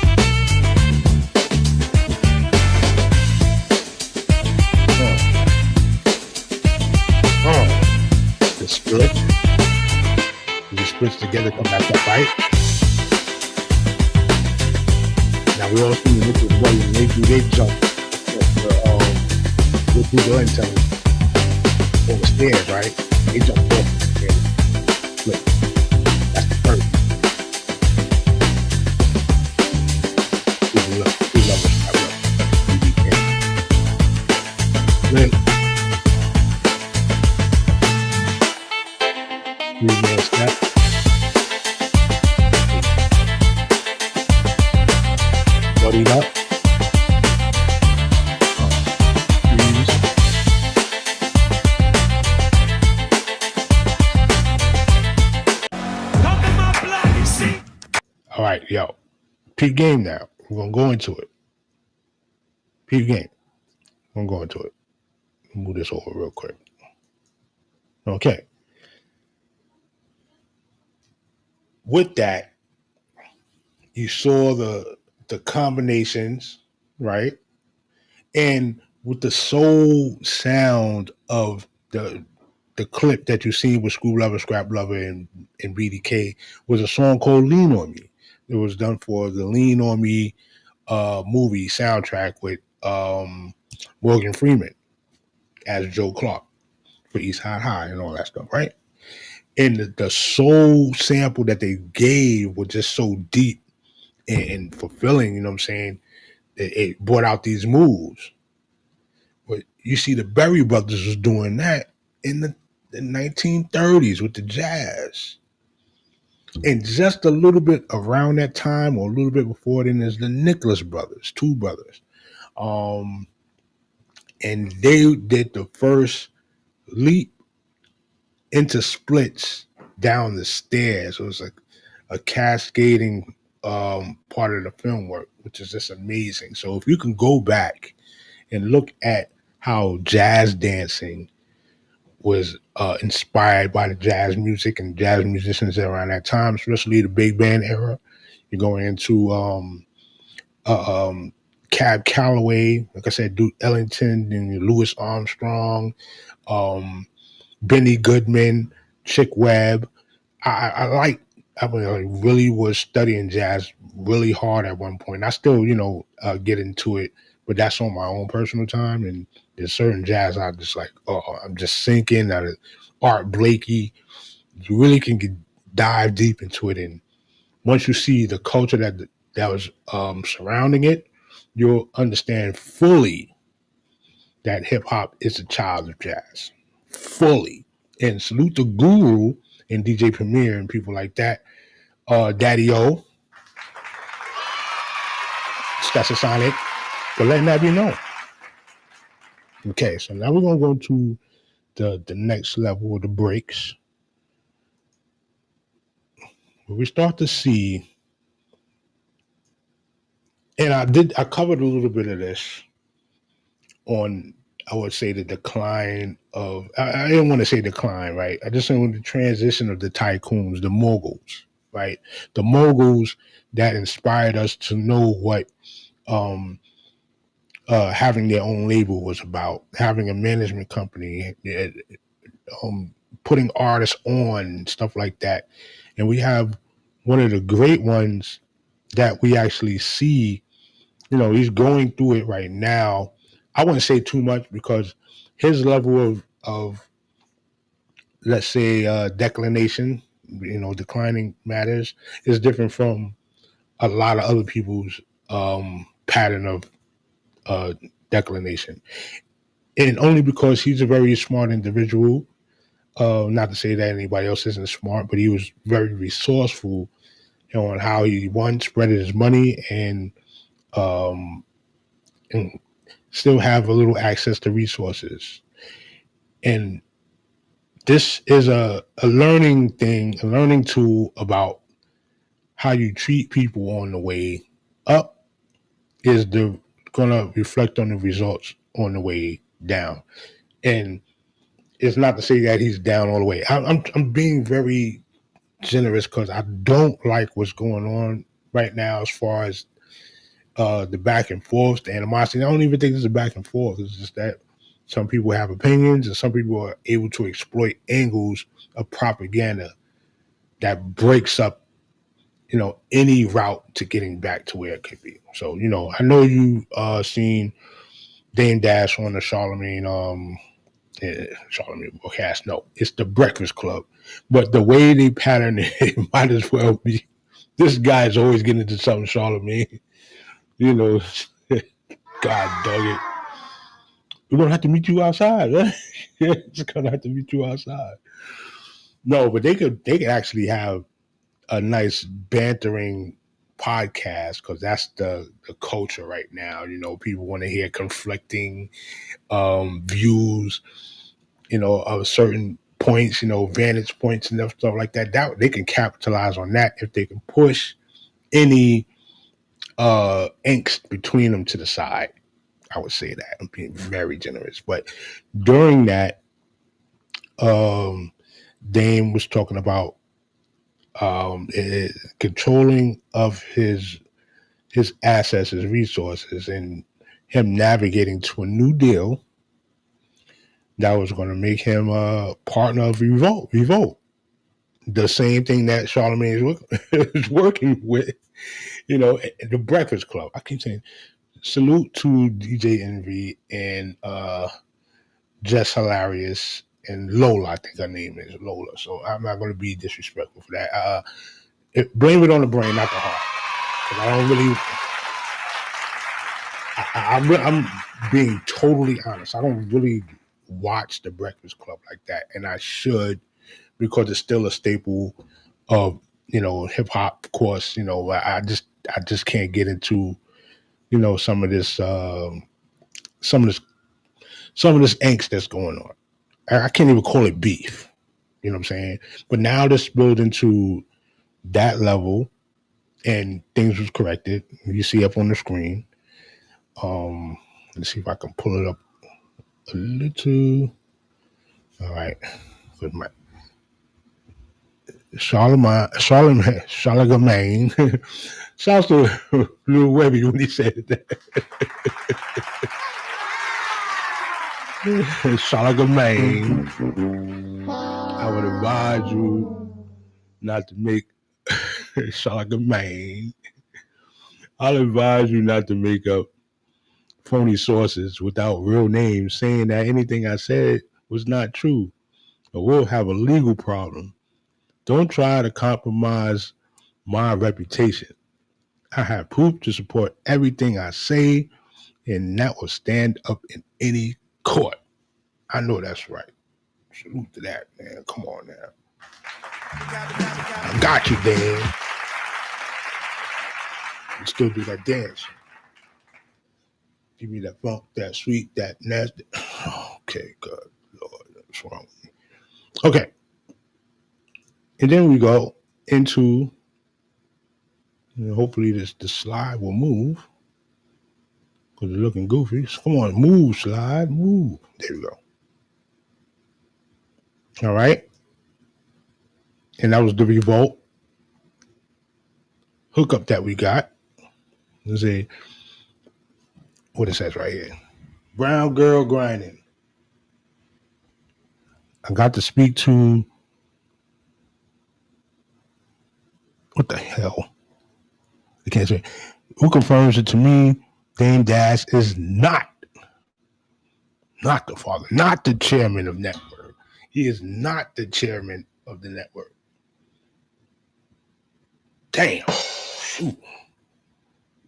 [SPEAKER 1] splits. The splits together come back up, right? Now we all seen the Nicholas Brothers, and they jump with Google Intel on the stairs, right? They jump off the stairs. Look, that's the first. We love it. I love it. Then, here's more step. Buddy up. All right, yo. Peep game now. We're going to go into it. Peep game. I'm going to go into it. Move this over real quick. Okay. With that, you saw the combinations, right? And with the soul sound of the clip that you seen with Screw Lover, Scrap Lover, and BDK was a song called Lean On Me. It was done for the Lean On Me movie soundtrack with Morgan Freeman as Joe Clark for East Side High and all that stuff, right? And the soul sample that they gave was just so deep and fulfilling, you know what I'm saying? It brought out these moves. But you see the Berry Brothers was doing that in the 1930s with the jazz. And just a little bit around that time or a little bit before then is the Nicholas Brothers, two brothers. And they did the first leap into splits down the stairs. It was like a cascading part of the film work, which is just amazing. So if you can go back and look at how jazz dancing was inspired by the jazz music and jazz musicians around that time, especially the big band era. You're going into Cab Calloway, like I said, Duke Ellington, and Louis Armstrong, Benny Goodman, Chick Webb. I really was studying jazz really hard at one point. I still, get into it, but that's on my own personal time. And there's certain jazz I just like, I'm just sinking out of Art Blakey. You really can dive deep into it. And once you see the culture that was surrounding it, you'll understand fully that hip hop is a child of jazz. Fully. And salute the Guru and DJ Premier and people like that. Daddy O, Sonic, for letting that be known. Okay, so now we're gonna go to the next level of the breaks, where we start to see, and I covered a little bit of this on, I would say, the decline of, I didn't want to say decline, right? I just want the transition of the tycoons, the moguls, right? The moguls that inspired us to know what having their own label was about, having a management company, putting artists on, stuff like that. And we have one of the great ones that we actually see, he's going through it right now. I wouldn't say too much because his level of let's say, declination, declining matters, is different from a lot of other people's pattern of declination. And only because he's a very smart individual, not to say that anybody else isn't smart, but he was very resourceful on how he, one, spread his money and still have a little access to resources. And this is a learning thing, a learning tool about how you treat people on the way up is gonna reflect on the results on the way down. And it's not to say that he's down all the way. I'm being very generous because I don't like what's going on right now as far as the back and forth, the animosity. I don't even think this is a back and forth. It's just that Some people have opinions, and some people are able to exploit angles of propaganda that breaks up, any route to getting back to where it could be. So, I know you seen Dame Dash on the Charlemagne cast. No, it's the Breakfast Club. But the way they pattern it might as well be. This guy's always getting into something, Charlemagne. God dog it. We're gonna have to meet you outside, right? It's gonna have to meet you outside. No, but they could actually have a nice bantering podcast because that's the culture right now. People want to hear conflicting views, of certain points, vantage points and stuff like that. That they can capitalize on that if they can push any angst between them to the side. I would say that I'm being very generous. But during that, Dame was talking about controlling of his assets, his resources, and him navigating to a new deal that was going to make him a partner of Revolt. The same thing that Charlemagne is working with, the Breakfast Club. I keep saying salute to DJ Envy and Jess Hilarious and Lola. I think her name is Lola. So I'm not going to be disrespectful for that. Blame it on the brain, not the heart. Because I don't really. I'm being totally honest. I don't really watch the Breakfast Club like that, and I should, because it's still a staple of hip hop. Of course, I just can't get into some of this angst that's going on. I can't even call it beef. You know what I'm saying? But now this built into that level, and things was corrected. You see up on the screen. Let's see if I can pull it up a little. All right. With my Charlemagne. Shouts to Lil Webby when he said that. Charlemagne. I would advise you not to make Charlemagne. I'll advise you not to make up phony sources without real names saying that anything I said was not true, or we'll have a legal problem. Don't try to compromise my reputation. I have proof to support everything I say, and that will stand up in any court. I know that's right. Salute to that, man. Come on now. I got you, Dan. You still do that dance. Give me that funk, that sweet, that nasty. Okay, good Lord, what's wrong with me? Okay. And then we go into, hopefully the slide will move because it's looking goofy. So come on, move, slide, move. There we go. All right. And that was the Revolt hookup that we got. Let's see what it says right here. Brown girl grinding. I got to speak to, what the hell? I can't say. Who confirms it to me? Dame Dash is not the father, not the chairman of network. He is not the chairman of the network. Damn. Shoot.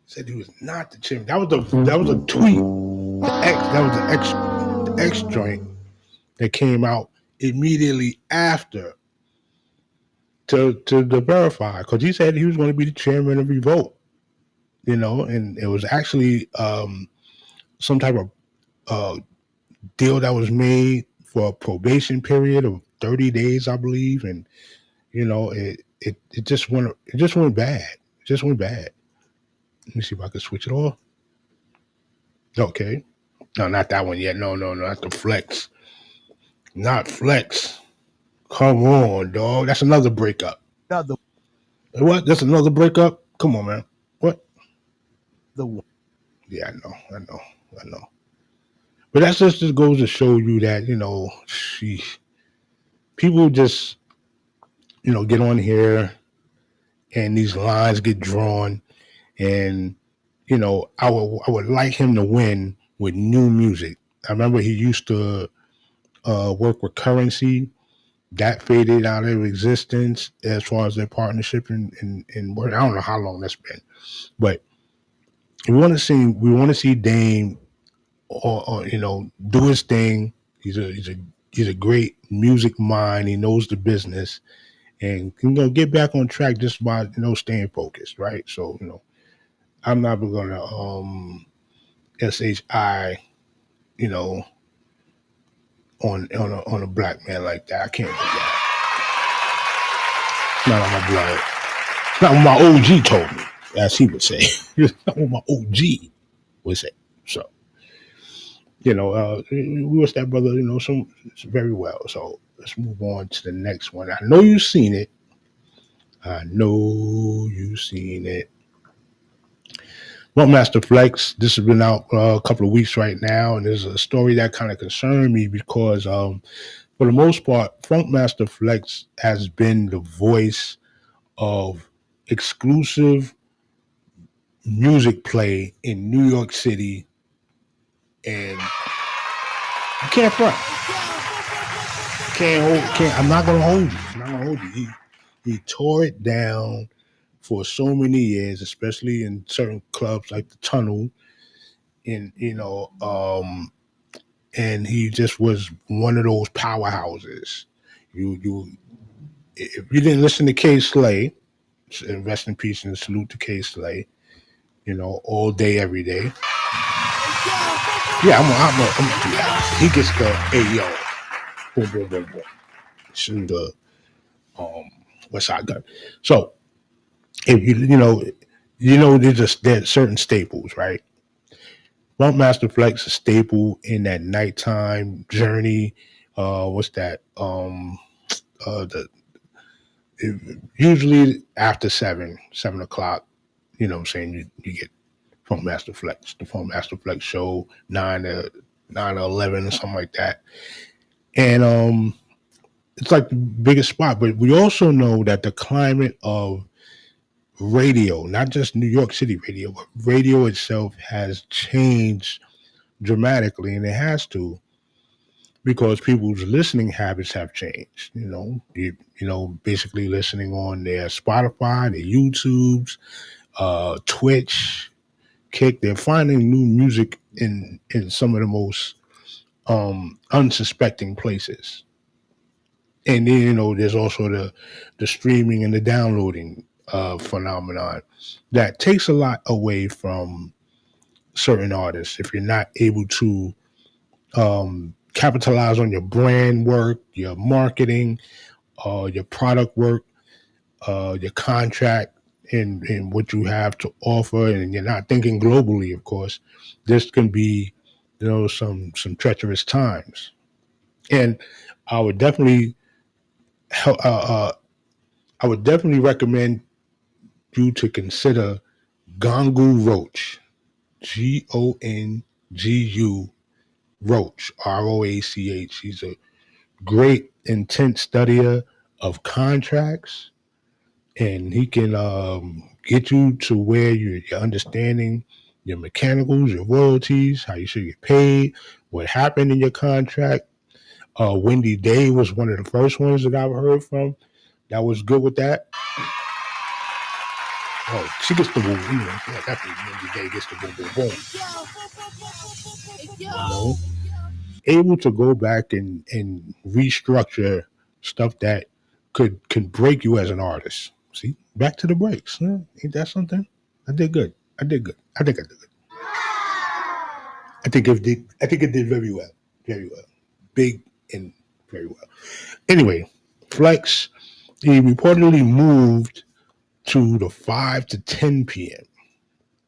[SPEAKER 1] Said he was not the chairman. That was a tweet. The X joint that came out immediately after to verify, because he said he was going to be the chairman of Revolt. And it was actually some type of deal that was made for a probation period of 30 days, I believe, and it just went bad. It just went bad. Let me see if I can switch it off. Okay. No, not that one yet. No, not the Flex. Not Flex. Come on, dog. That's another breakup. What? That's another breakup? Come on, man. What? Yeah, I know. But that's just goes to show you that, people just, get on here and these lines get drawn, and I would like him to win with new music. I remember he used to work with Currency. That faded out of existence as far as their partnership in work. I don't know how long that's been, but we want to see Dame or do his thing. He's a great music mind. He knows the business, and get back on track just by staying focused, right? So I'm not gonna SHI on a black man like that. I can't do that. It's not on my blood. It's not what my OG told me, as he would say. It's not what my OG would say. So we wish that brother some very well. So let's move on to the next one. I know you've seen it. Master Flex. This has been out a couple of weeks right now, and there's a story that kind of concerned me because, for the most part, Master Flex has been the voice of exclusive music play in New York City, and you can't front. I'm not gonna hold you. He tore it down for so many years, especially in certain clubs like the Tunnel, and and he just was one of those powerhouses. If you didn't listen to K Slay, and rest in peace and salute to K Slay, all day, every day. Yeah, I'm gonna do that. He gets the AO. Boom, boom, boom, boom. To the West Side Gun. So if there's certain staples, right? Master Flex is a staple in that nighttime journey. What's that? Usually after 7 o'clock. You know what I'm saying? You get Funk Master Flex, the Funk Master Flex show, 9 to 11 or something like that. And it's like the biggest spot. But we also know that the climate of radio, not just New York City radio, but radio itself has changed dramatically, and it has to, because people's listening habits have changed. Basically listening on their Spotify, their YouTubes, Twitch, Kick. They're finding new music in some of the most unsuspecting places. And then there's also the streaming and the downloading phenomenon that takes a lot away from certain artists if you're not able to capitalize on your brand work, your marketing, your product work, your contract, and what you have to offer, and you're not thinking globally. Of course, this can be some treacherous times, and I would definitely recommend you to consider Gongu Roach, Gongu Roach, Roach. He's a great, intense studier of contracts, and he can get you to where you're understanding your mechanicals, your royalties, how you should get paid, what happened in your contract. Wendy Day was one of the first ones that I've heard from that was good with that. Oh, she gets the boom. Yeah, definitely Wendy Day gets the boom, boom, boom. Able to go back and restructure stuff that could break you as an artist. See, back to the breaks. Huh? Ain't that something? I did good. I think I did good. I think it did very well. Very well. Big and very well. Anyway, Flex, he reportedly moved to the 5 to 10 p.m.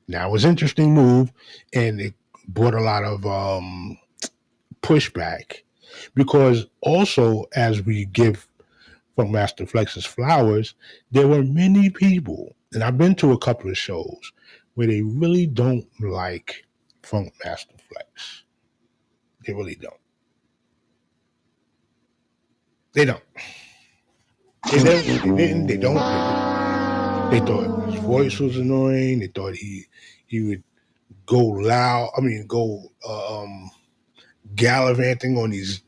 [SPEAKER 1] Now, it was an interesting move, and it brought a lot of pushback, because also, as we give Funk Master Flex's flowers, there were many people, and I've been to a couple of shows where they really don't like Funk Master Flex. They really don't. They don't. They didn't. They don't. They thought his voice was annoying. They thought he would go loud. I mean, go gallivanting on these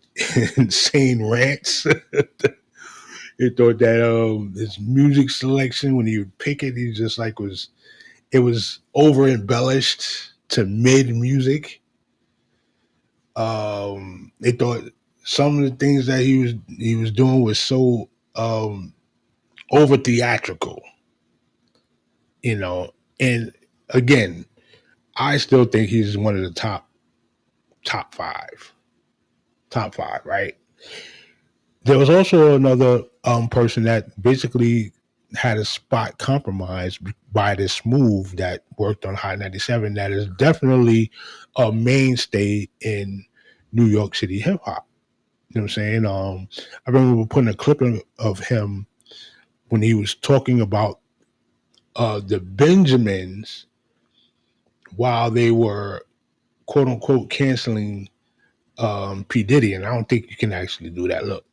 [SPEAKER 1] insane rants. They thought that his music selection, when he would pick it, he just like it was over embellished to mid music. They thought some of the things that he was doing was so over theatrical, you know. And again, I still think he's one of the top five, right? There was also another person that basically had a spot compromised by this move that worked on Hot 97 that is definitely a mainstay in New York City hip hop. You know what I'm saying? I remember putting a clip of him when he was talking about the Benjamins while they were quote unquote canceling P. Diddy, and I don't think you can actually do that. Look,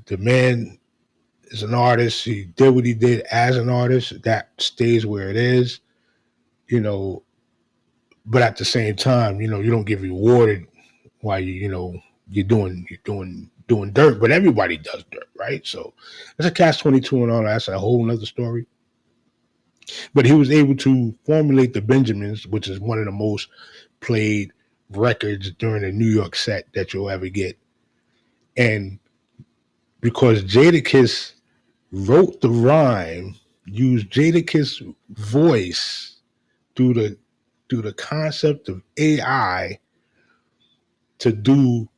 [SPEAKER 1] the man is an artist. He did what he did as an artist. That stays where it is, you know. But at the same time, you know, you don't get rewarded while you're doing dirt. But everybody does dirt, right? So it's a catch-22 and all. That's a whole nother story. But he was able to formulate the Benjamins, which is one of the most played records during a New York set that you'll ever get. And because Jadakiss wrote the rhyme, used Jadakiss' voice through the concept of AI to do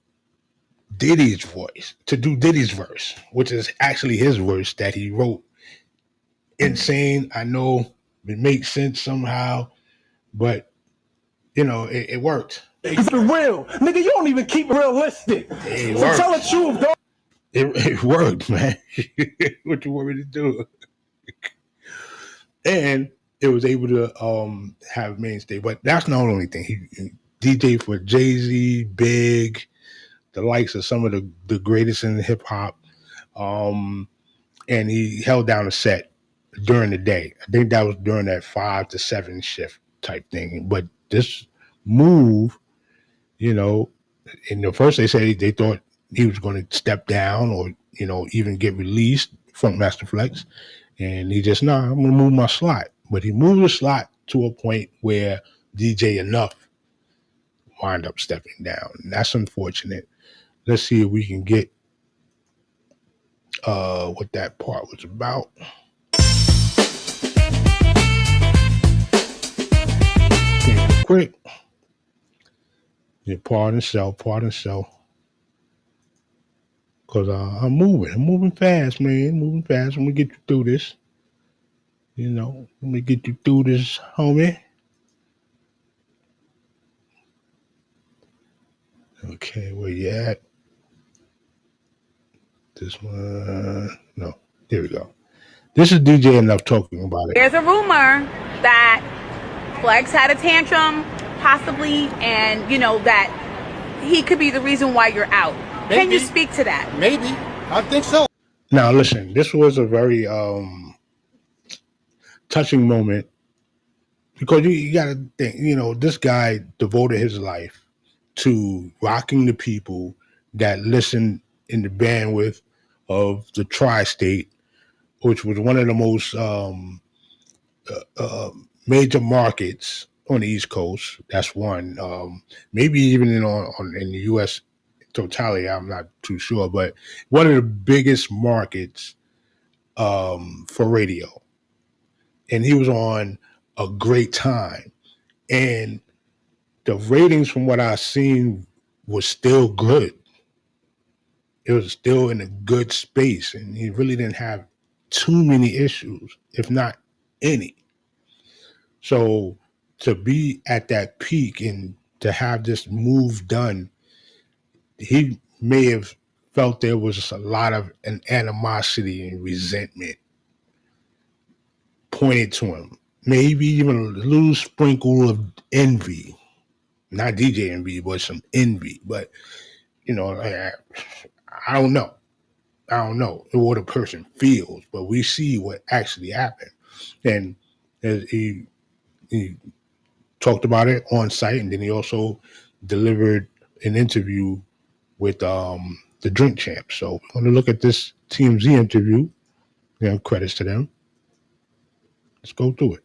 [SPEAKER 1] Diddy's voice, to do Diddy's verse, which is actually his verse that he wrote. Insane. I know it makes sense somehow, but you know, it worked.
[SPEAKER 8] It's the real. Nigga, you don't even keep it realistic.
[SPEAKER 1] It
[SPEAKER 8] So
[SPEAKER 1] worked.
[SPEAKER 8] tell the truth, dog.
[SPEAKER 1] It worked, man. What you want me to do? And it was able to have mainstay. But that's not the only thing. He DJ for Jay-Z, Big, the likes of some of the greatest in hip hop. And he held down a set during the day. I think that was during that 5 to 7 shift type thing. But this move, you know, in the first they said they thought he was going to step down or, you know, even get released from Master Flex. And he just, I'm going to move my slot. But he moved the slot to a point where DJ Enough wind up stepping down. And that's unfortunate. Let's see if we can get what that part was about. Quick. Yeah, pardon self. Because I'm moving fast, man. Moving fast. I'm going to get you through this. You know, let me get you through this, homie. Okay, where you at? This one. No, there we go. This is DJ Enough talking about it.
[SPEAKER 9] There's a rumor that Flex had a tantrum, possibly, and, you know, that he could be the reason why you're out. Maybe. Can you speak to that?
[SPEAKER 10] Maybe. I think so.
[SPEAKER 1] Now, listen, this was a very touching moment because you got to think, you know, this guy devoted his life to rocking the people that listened in the bandwidth of the tri-state, which was one of the most major markets on the East Coast. That's one. Maybe even in the U.S. totality, I'm not too sure, but one of the biggest markets for radio. And he was on a great time. And the ratings from what I've seen was still good. It was still in a good space. And he really didn't have too many issues, if not any. So to be at that peak and to have this move done, he may have felt there was a lot of an animosity and resentment pointed to him. Maybe even a little sprinkle of envy not DJ envy, but some envy. But you know, I don't know. I don't know what a person feels, but we see what actually happened. And he talked about it on site, and then he also delivered an interview with the Drink Champs. So we're going to look at this TMZ interview. You know, credits to them. Let's go through it.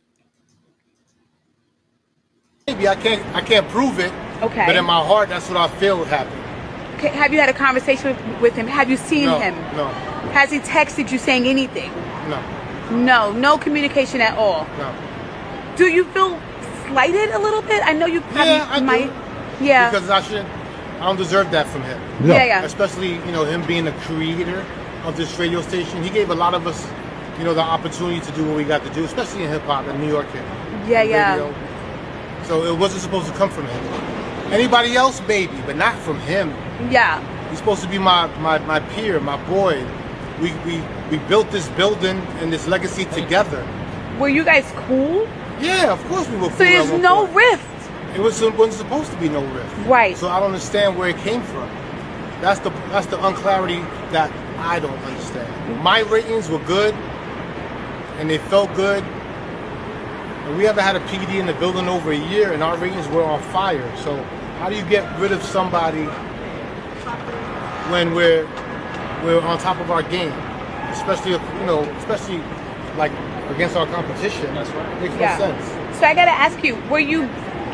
[SPEAKER 10] Maybe I can't prove it.
[SPEAKER 9] Okay.
[SPEAKER 10] But in my heart, that's what I feel would happen.
[SPEAKER 9] Okay, have you had a conversation with him? Have you seen him?
[SPEAKER 10] No.
[SPEAKER 9] Has he texted you saying anything?
[SPEAKER 10] No.
[SPEAKER 9] No communication at all.
[SPEAKER 10] No.
[SPEAKER 9] Do you feel slighted a little bit? I know you probably might.
[SPEAKER 10] Do.
[SPEAKER 9] Yeah.
[SPEAKER 10] Because I don't deserve that from him.
[SPEAKER 9] Yeah.
[SPEAKER 10] Especially, him being the creator of this radio station. He gave a lot of us, the opportunity to do what we got to do, especially in hip hop and New York hip hop.
[SPEAKER 9] Yeah.
[SPEAKER 10] So it wasn't supposed to come from him. Anybody else, maybe, but not from him.
[SPEAKER 9] Yeah.
[SPEAKER 10] He's supposed to be my peer, my boy. We built this building and this legacy together.
[SPEAKER 9] Were you guys cool?
[SPEAKER 10] Yeah, of course we were cool.
[SPEAKER 9] So there's no rift.
[SPEAKER 10] It wasn't supposed to be no rift.
[SPEAKER 9] Right.
[SPEAKER 10] So I don't understand where it came from. That's the unclarity that I don't understand. My ratings were good, and they felt good. And we haven't had a PD in the building over a year, and our ratings were on fire. So how do you get rid of somebody when we're on top of our game, especially like against our competition? That's right. Makes no sense.
[SPEAKER 9] So I gotta ask you, were you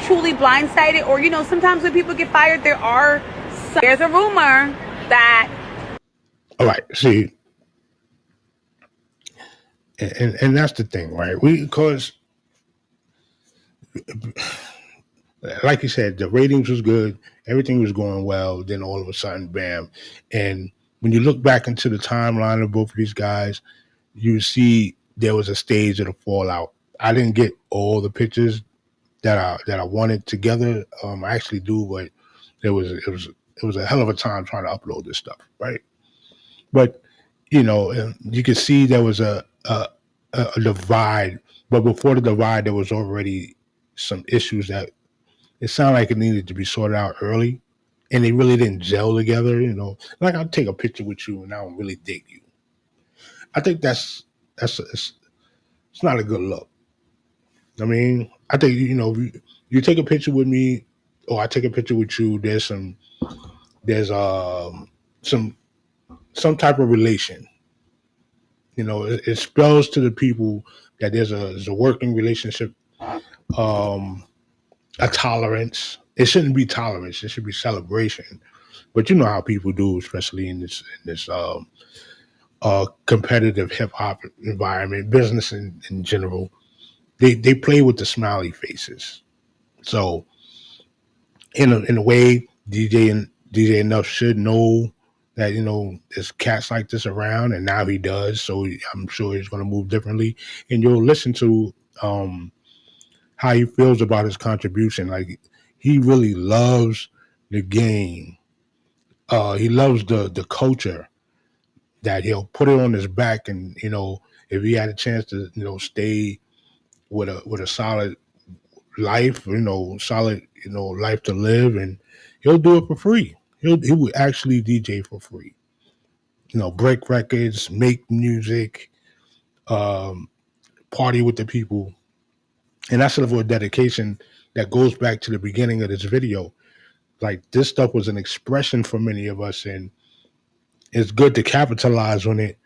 [SPEAKER 9] truly blindsided, or sometimes when people get fired, there's a rumor that.
[SPEAKER 1] All right, see, and that's the thing, right? Because like you said, the ratings was good, everything was going well. Then all of a sudden, bam! And when you look back into the timeline of both of these guys, you see there was a stage of the fallout. I didn't get all the pictures that I wanted together. I actually do, but it was a hell of a time trying to upload this stuff, right? But you could see there was a divide. But before the divide, there was already some issues that it sounded like it needed to be sorted out early, and they really didn't gel together. Like I'll take a picture with you and I don't really dig you. I think it's not a good look. I mean, I think you take a picture with me, or I take a picture with you. There's some type of relation. It spells to the people that there's a working relationship, a tolerance. It shouldn't be tolerance. It should be celebration. But you know how people do, especially in this competitive hip hop environment, business in general. They play with the smiley faces. So in a way, DJ Enough should know that there's cats like this around, and now he does. So I'm sure he's going to move differently, and you'll listen to how he feels about his contribution. Like he really loves the game. He loves the culture, that he'll put it on his back, and if he had a chance to stay with a solid life, solid life to live, and he'll do it for free. He would actually DJ for free. Break records, make music, party with the people. And that's sort of a dedication that goes back to the beginning of this video. Like this stuff was an expression for many of us, and it's good to capitalize on it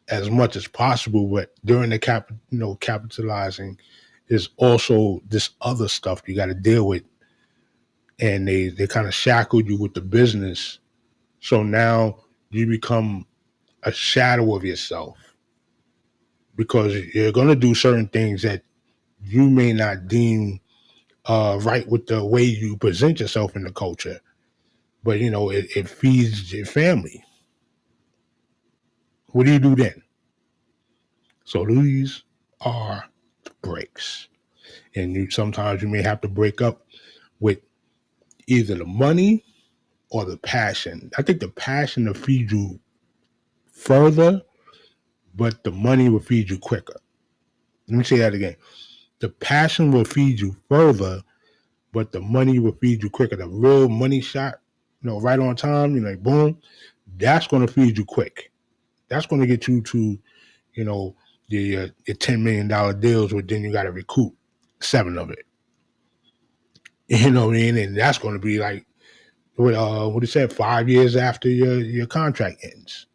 [SPEAKER 1] as much as possible. But during the capitalizing is also this other stuff you got to deal with. And they kind of shackled you with the business. So now you become a shadow of yourself, because you're going to do certain things that you may not deem right with the way you present yourself in the culture. But, it feeds your family. What do you do then? So these are the breaks. And sometimes you may have to break up with either the money or the passion. I think the passion will feed you further, but the money will feed you quicker. Let me say that again. The passion will feed you further, but the money will feed you quicker. The real money shot, right on time, like boom, that's going to feed you quick. That's going to get you to, your $10 million deals, but then you got to recoup 7 of it. You know what I mean? And that's going to be like, what he said, 5 years after your contract ends.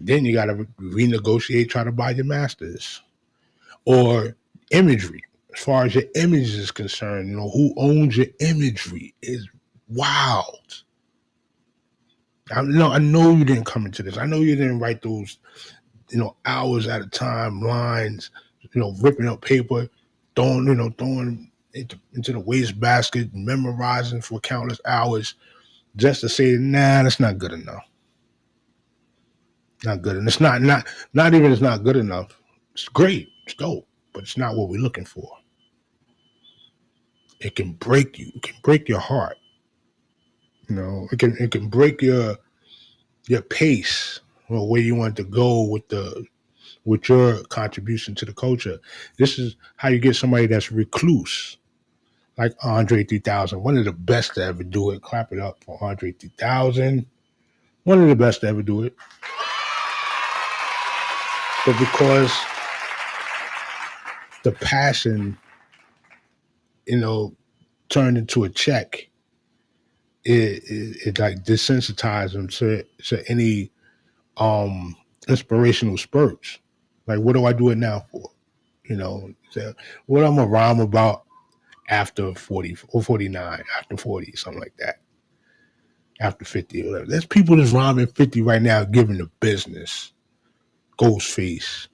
[SPEAKER 1] Then you got to renegotiate, try to buy your masters. Or imagery. As far as your image is concerned, who owns your imagery is wild. I know you didn't come into this. I know you didn't write those, hours at a time lines, ripping up paper, throwing into the wastebasket, memorizing for countless hours, just to say, nah, that's not good enough. Not good, and it's not even it's not good enough. It's great, it's dope, but it's not what we're looking for. It can break you. It can break your heart. It can break your pace or where you want to go with your contribution to the culture. This is how you get somebody that's recluse, like Andre 3000, one of the best to ever do it. Clap it up for Andre 3000. One of the best to ever do it. But because the passion, turned into a check, it like desensitized them to any inspirational spurts. Like, what do I do it now for? So what I'm gonna rhyme about after 40 or 49, after 40, something like that. After 50, whatever. There's people that's rhyming 50 right now, giving the business. Ghostface,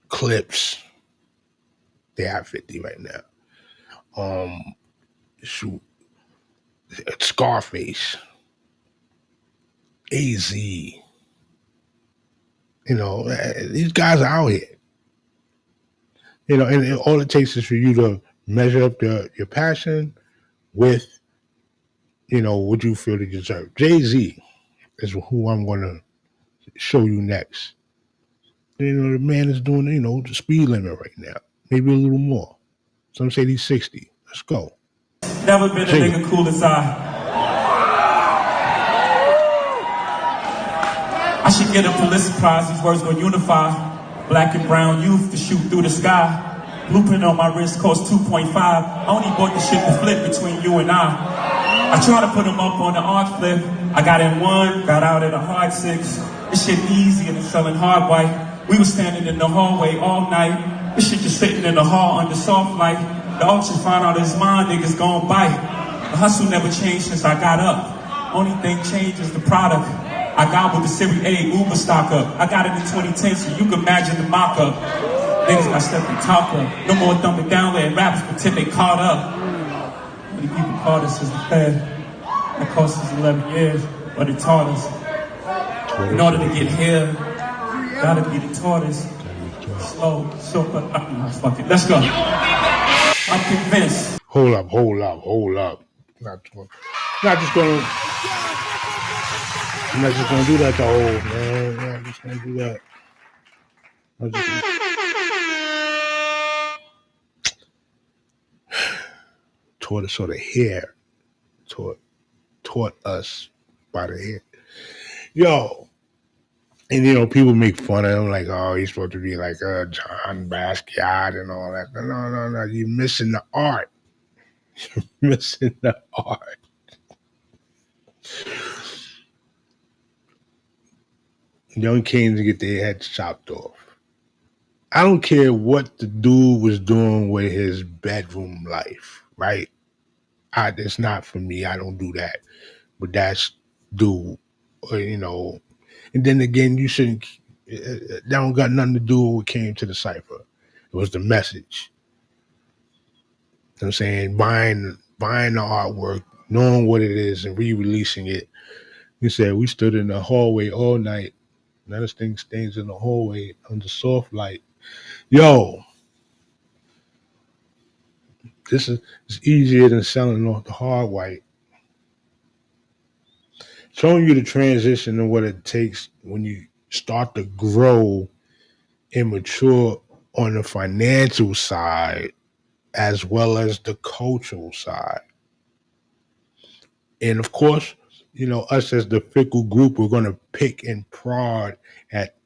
[SPEAKER 1] Clips, they have 50 right now. Scarface, AZ. These guys are out here. And all it takes is for you to measure up your passion with, what you feel you deserve. Jay-Z is who I'm going to show you next. The man is doing, the speed limit right now. Maybe a little more. Some say he's 60. Let's go.
[SPEAKER 11] Never been a nigga cool as I should get a Pulitzer Prize. These words will unify black and brown youth to shoot through the sky. Blueprint on my wrist costs 2.5. I only bought the shit to flip between you and I try to put them up on the arch flip. I got in 1, got out at a hard 6. This shit easy and it's selling hard white. We was standing in the hallway all night. This shit just sitting in the hall under soft light. The auction found out his mind, niggas gon' bite. The hustle never changed since I got up. Only thing changed is the product. I got with the Series A Uber stock up. I got it in 2010, so you can imagine the mock-up. Niggas got stuff to talk up. No more thumbing down, letting rappers pretend they caught up. Many people caught us as the Fed. That cost us 11 years, but it taught us. In order to get here, gotta be the tortoise. Slow, fuck it. Let's go. I'm convinced.
[SPEAKER 1] Hold up. I'm not just gonna do that to old man. I'm not just gonna do that. Taught us the hair. Taught us by the hair. Yo. And people make fun of him like, oh, he's supposed to be like John Basquiat and all that. No. You're missing the art. You're missing the art. Young kings get their heads chopped off. I don't care what the dude was doing with his bedroom life, right? It's not for me. I don't do that. But that's dude, And then again, you shouldn't. That don't got nothing to do with what came to the cipher. It was the message. You know what I'm saying, buying the artwork, knowing what it is, and re-releasing it. He said we stood in the hallway all night. Now this thing stays in the hallway under soft light. Yo, this is easier than selling off the hard white. Showing you the transition and what it takes when you start to grow and mature on the financial side as well as the cultural side. And of course, us as the fickle group, we're going to pick and prod at,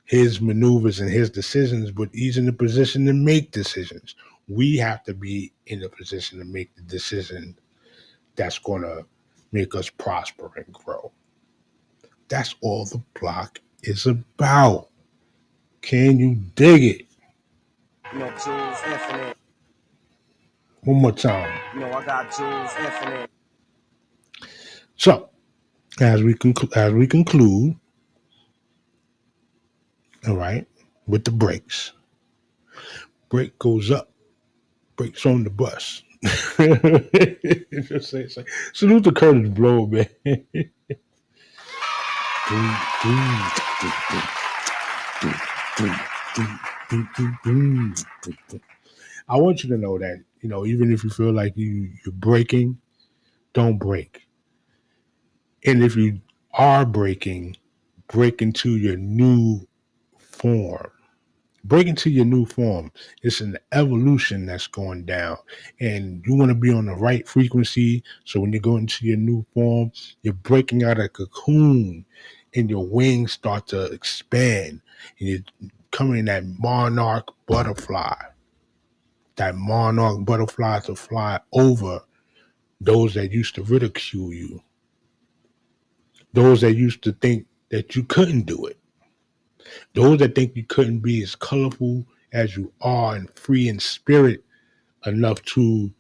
[SPEAKER 1] his maneuvers and his decisions, but he's in the position to make decisions. We have to be in the position to make the decision that's going to make us prosper and grow. That's all the block is about. Can you dig it?
[SPEAKER 2] Jules Infinite.
[SPEAKER 1] One more time.
[SPEAKER 2] I got Jules Infinite.
[SPEAKER 1] So, as we conclude, all right, with the brakes. Brake goes up, brakes on the bus. Just say, salute to Curtis Blow, man. I want you to know that, even if you feel like you're breaking, don't break. And if you are breaking, break into your new form. Break into your new form. It's an evolution that's going down. And you want to be on the right frequency. So when you go into your new form, you're breaking out a cocoon and your wings start to expand. And you're coming that monarch butterfly. That monarch butterfly to fly over those that used to ridicule you. Those that used to think that you couldn't do it. Those that think you couldn't be as colorful as you are and free in spirit enough to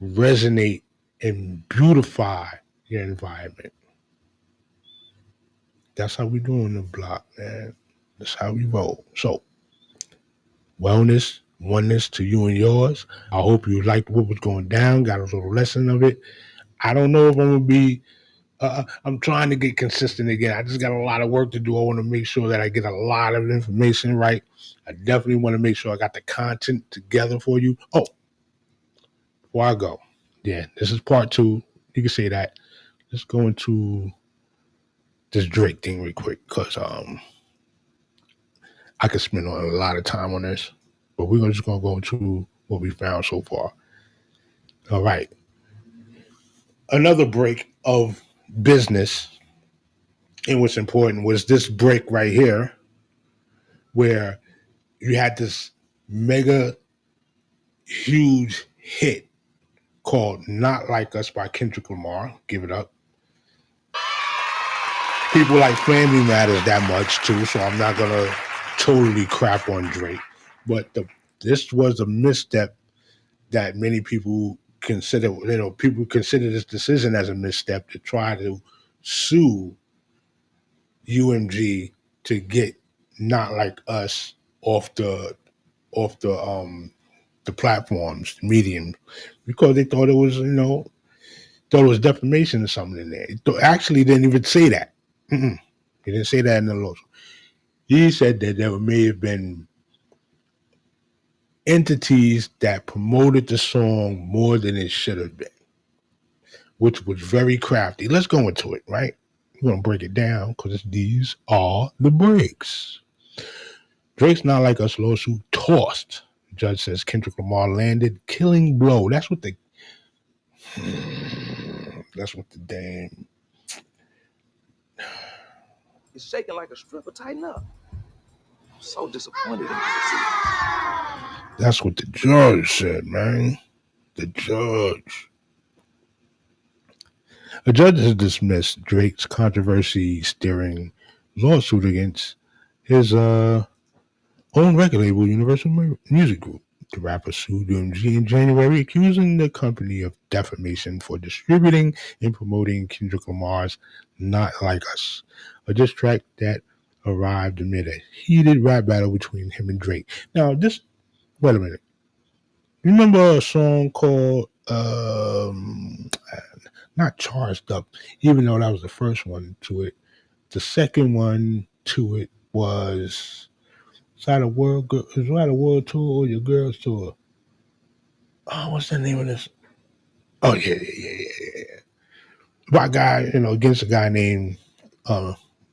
[SPEAKER 1] resonate and beautify your environment. That's how we do on the block, man. That's how we roll. So, wellness, oneness to you and yours. I hope you liked what was going down, got a little lesson of it. I don't know if I'm going to be I'm trying to get consistent again. I just got a lot of work to do. I want to make sure that I get a lot of information right. I definitely want to make sure I got the content together for you. Oh, before I go, this is part 2. You can say that. Let's go into this Drake thing real quick because I could spend a lot of time on this, but we're just going to go into what we found so far. All right. Another break of business, and what's important was this break right here where you had this mega huge hit called Not Like Us by Kendrick Lamar. Give it up. People like Family Matters that much too, so I'm not going to totally crap on Drake. But this was a misstep that many people consider, people consider this decision as a misstep to try to sue UMG to get Not Like Us off the platforms, the medium, because they thought it was, thought it was defamation or something in there. Actually, didn't even say that. He didn't say that in the law. He said that there may have been entities that promoted the song more than it should have been, which was very crafty. Let's go into it, right? We're going to break it down because these are the breaks. Drake's Not Like Us lawsuit tossed. The judge says Kendrick Lamar landed killing blow. That's what the damn.
[SPEAKER 3] It's shaking like a stripper. Tighten up. I'm so disappointed in this.
[SPEAKER 1] That's what the judge said, man. The judge. A judge has dismissed Drake's controversy-stirring lawsuit against his own record label, Universal Music Group. The rapper sued UMG in January, accusing the company of defamation for distributing and promoting Kendrick Lamar's Not Like Us, a diss track that arrived amid a heated rap battle between him and Drake. Now, wait a minute. You remember a song called not Charged Up, even though that was the first one to it. The second one to it was Is that a world tour or your girls tour? Oh, what's the name of this? Oh, yeah. By a guy, against a guy named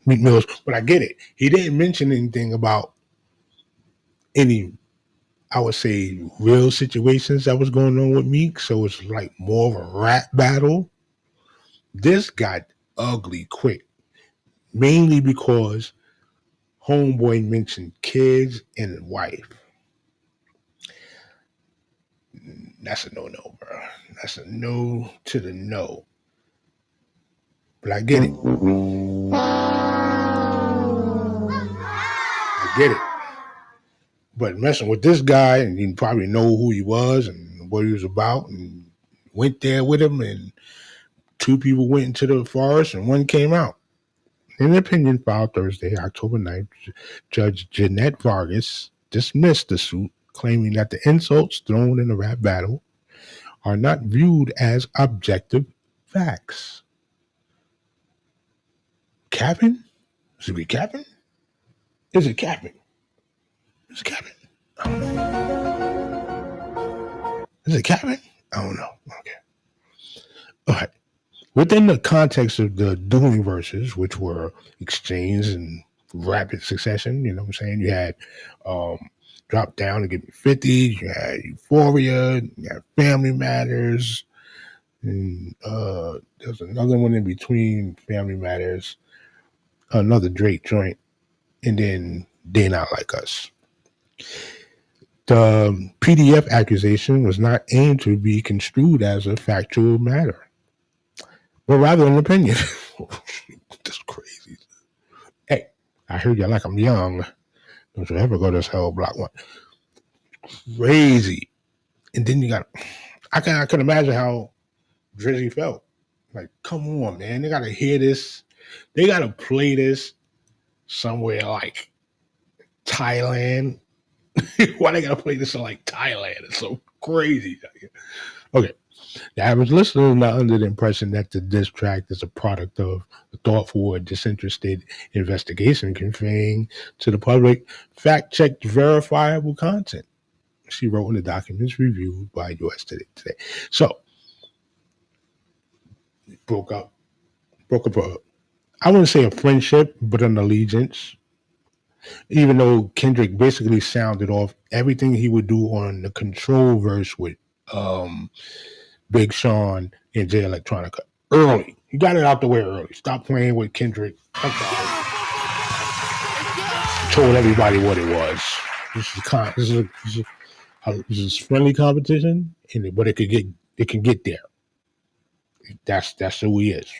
[SPEAKER 1] Meek Mills. But I get it. He didn't mention anything about any I would say, real situations that was going on with Meek. So it's like more of a rap battle. This got ugly quick, mainly because Homeboy mentioned kids and wife. That's a no-no, bro. That's a no to the no. But I get it. I get it. But messing with this guy, and you probably know who he was and what he was about, and went there with him, and two people went into the forest and one came out. In an opinion filed Thursday, October 9th, Judge Jeanette Vargas dismissed the suit, claiming that the insults thrown in the rap battle are not viewed as objective facts. Capping? Should we capping? Is it capping? Is it capping? I don't know. Is it capping? I don't know. Okay. All right. Within the context of the dueling verses, which were exchanged in rapid succession, you know what I'm saying? You had Drop Down and Give Me 50, you had Euphoria, you had Family Matters, and there's another one in between Family Matters, another Drake joint, and then They Not Like Us. The PDF accusation was not aimed to be construed as a factual matter, but rather an opinion. That's crazy. Hey, I heard you like I'm young. Don't you ever go to this hell block one. Crazy. And then you got, I can imagine how Drizzy felt. Like, come on, man. They got to hear this. They got to play this somewhere like Thailand. Why they got to play this in like Thailand? It's so crazy. Okay. The average listener is not under the impression that the diss track is a product of a thoughtful or disinterested investigation conveying to the public fact-checked verifiable content. She wrote in the documents reviewed by US Today. So, broke up. I wouldn't say a friendship, but an allegiance. Even though Kendrick basically sounded off everything he would do on the Control verse with Big Sean and Jay Electronica early. He got it out the way early. Stop playing with Kendrick. I'm sorry. Told everybody what it was. This is friendly competition, but it can get there. That's who he is.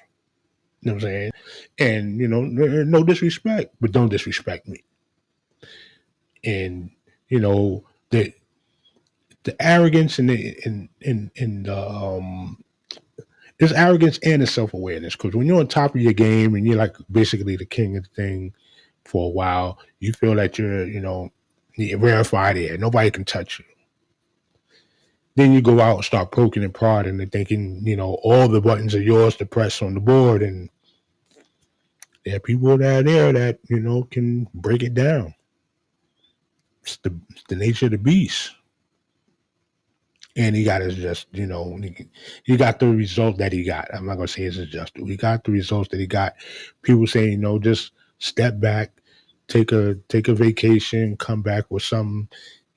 [SPEAKER 1] You know what I'm saying? And no disrespect, but don't disrespect me. And the arrogance and there's arrogance and the self-awareness, because when you're on top of your game and you're like basically the king of the thing for a while, you feel that you're rarefied air. Nobody can touch you. Then you go out and start poking and prodding and thinking, all the buttons are yours to press on the board, and there are people that are there that, can break it down. It's the nature of the beast. And he got his just, he got the result that he got. I'm not going to say it's just. He got the results that he got. People saying, just step back, take a vacation, come back with something,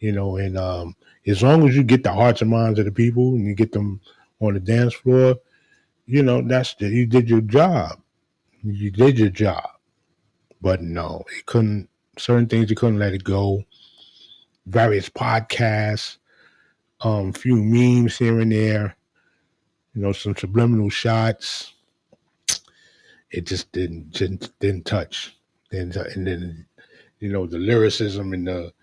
[SPEAKER 1] and as long as you get the hearts and minds of the people and you get them on the dance floor, you did your job. You did your job. But no, certain things you couldn't let it go. Various podcasts, few memes here and there, some subliminal shots. It just didn't touch. And then, the lyricism and the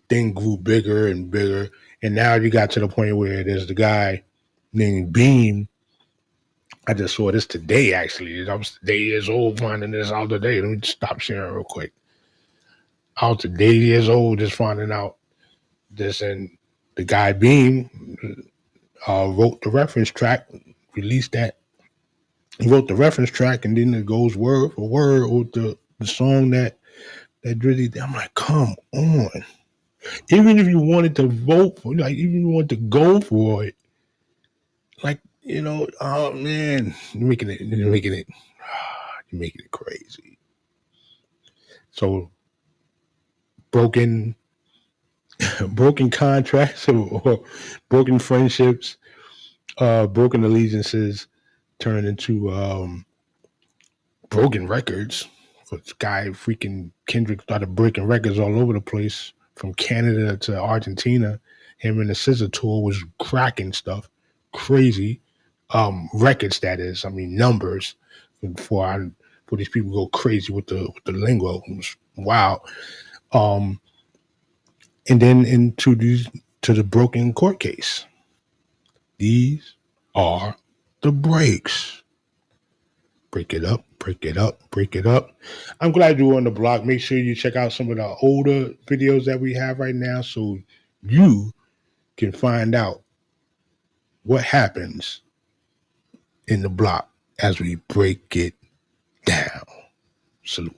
[SPEAKER 1] thing grew bigger and bigger. And now you got to the point where there's the guy named Beam. I just saw this today, actually. I was 8 years old finding this out today. Let me stop sharing real quick. I was 8 years old just finding out this, and the guy Beam wrote the reference track, released that. He wrote the reference track, and then it goes word for word with the song that Drizzy did. I'm like, come on. Even if you wanted to vote for, even if you wanted to go for it, oh man, you're making it crazy. So, broken broken contracts or broken friendships, broken allegiances turn into broken records. This guy freaking Kendrick started breaking records all over the place from Canada to Argentina. Him and the Scissor Tour was cracking stuff, crazy records. That is, I mean, numbers. Before these people go crazy with the lingo, it was wow. And then into the broken court case. These are the breaks. Break it up, break it up, break it up. I'm glad you're on the block. Make sure you check out some of the older videos that we have right now so you can find out what happens in the block as we break it down. Salute.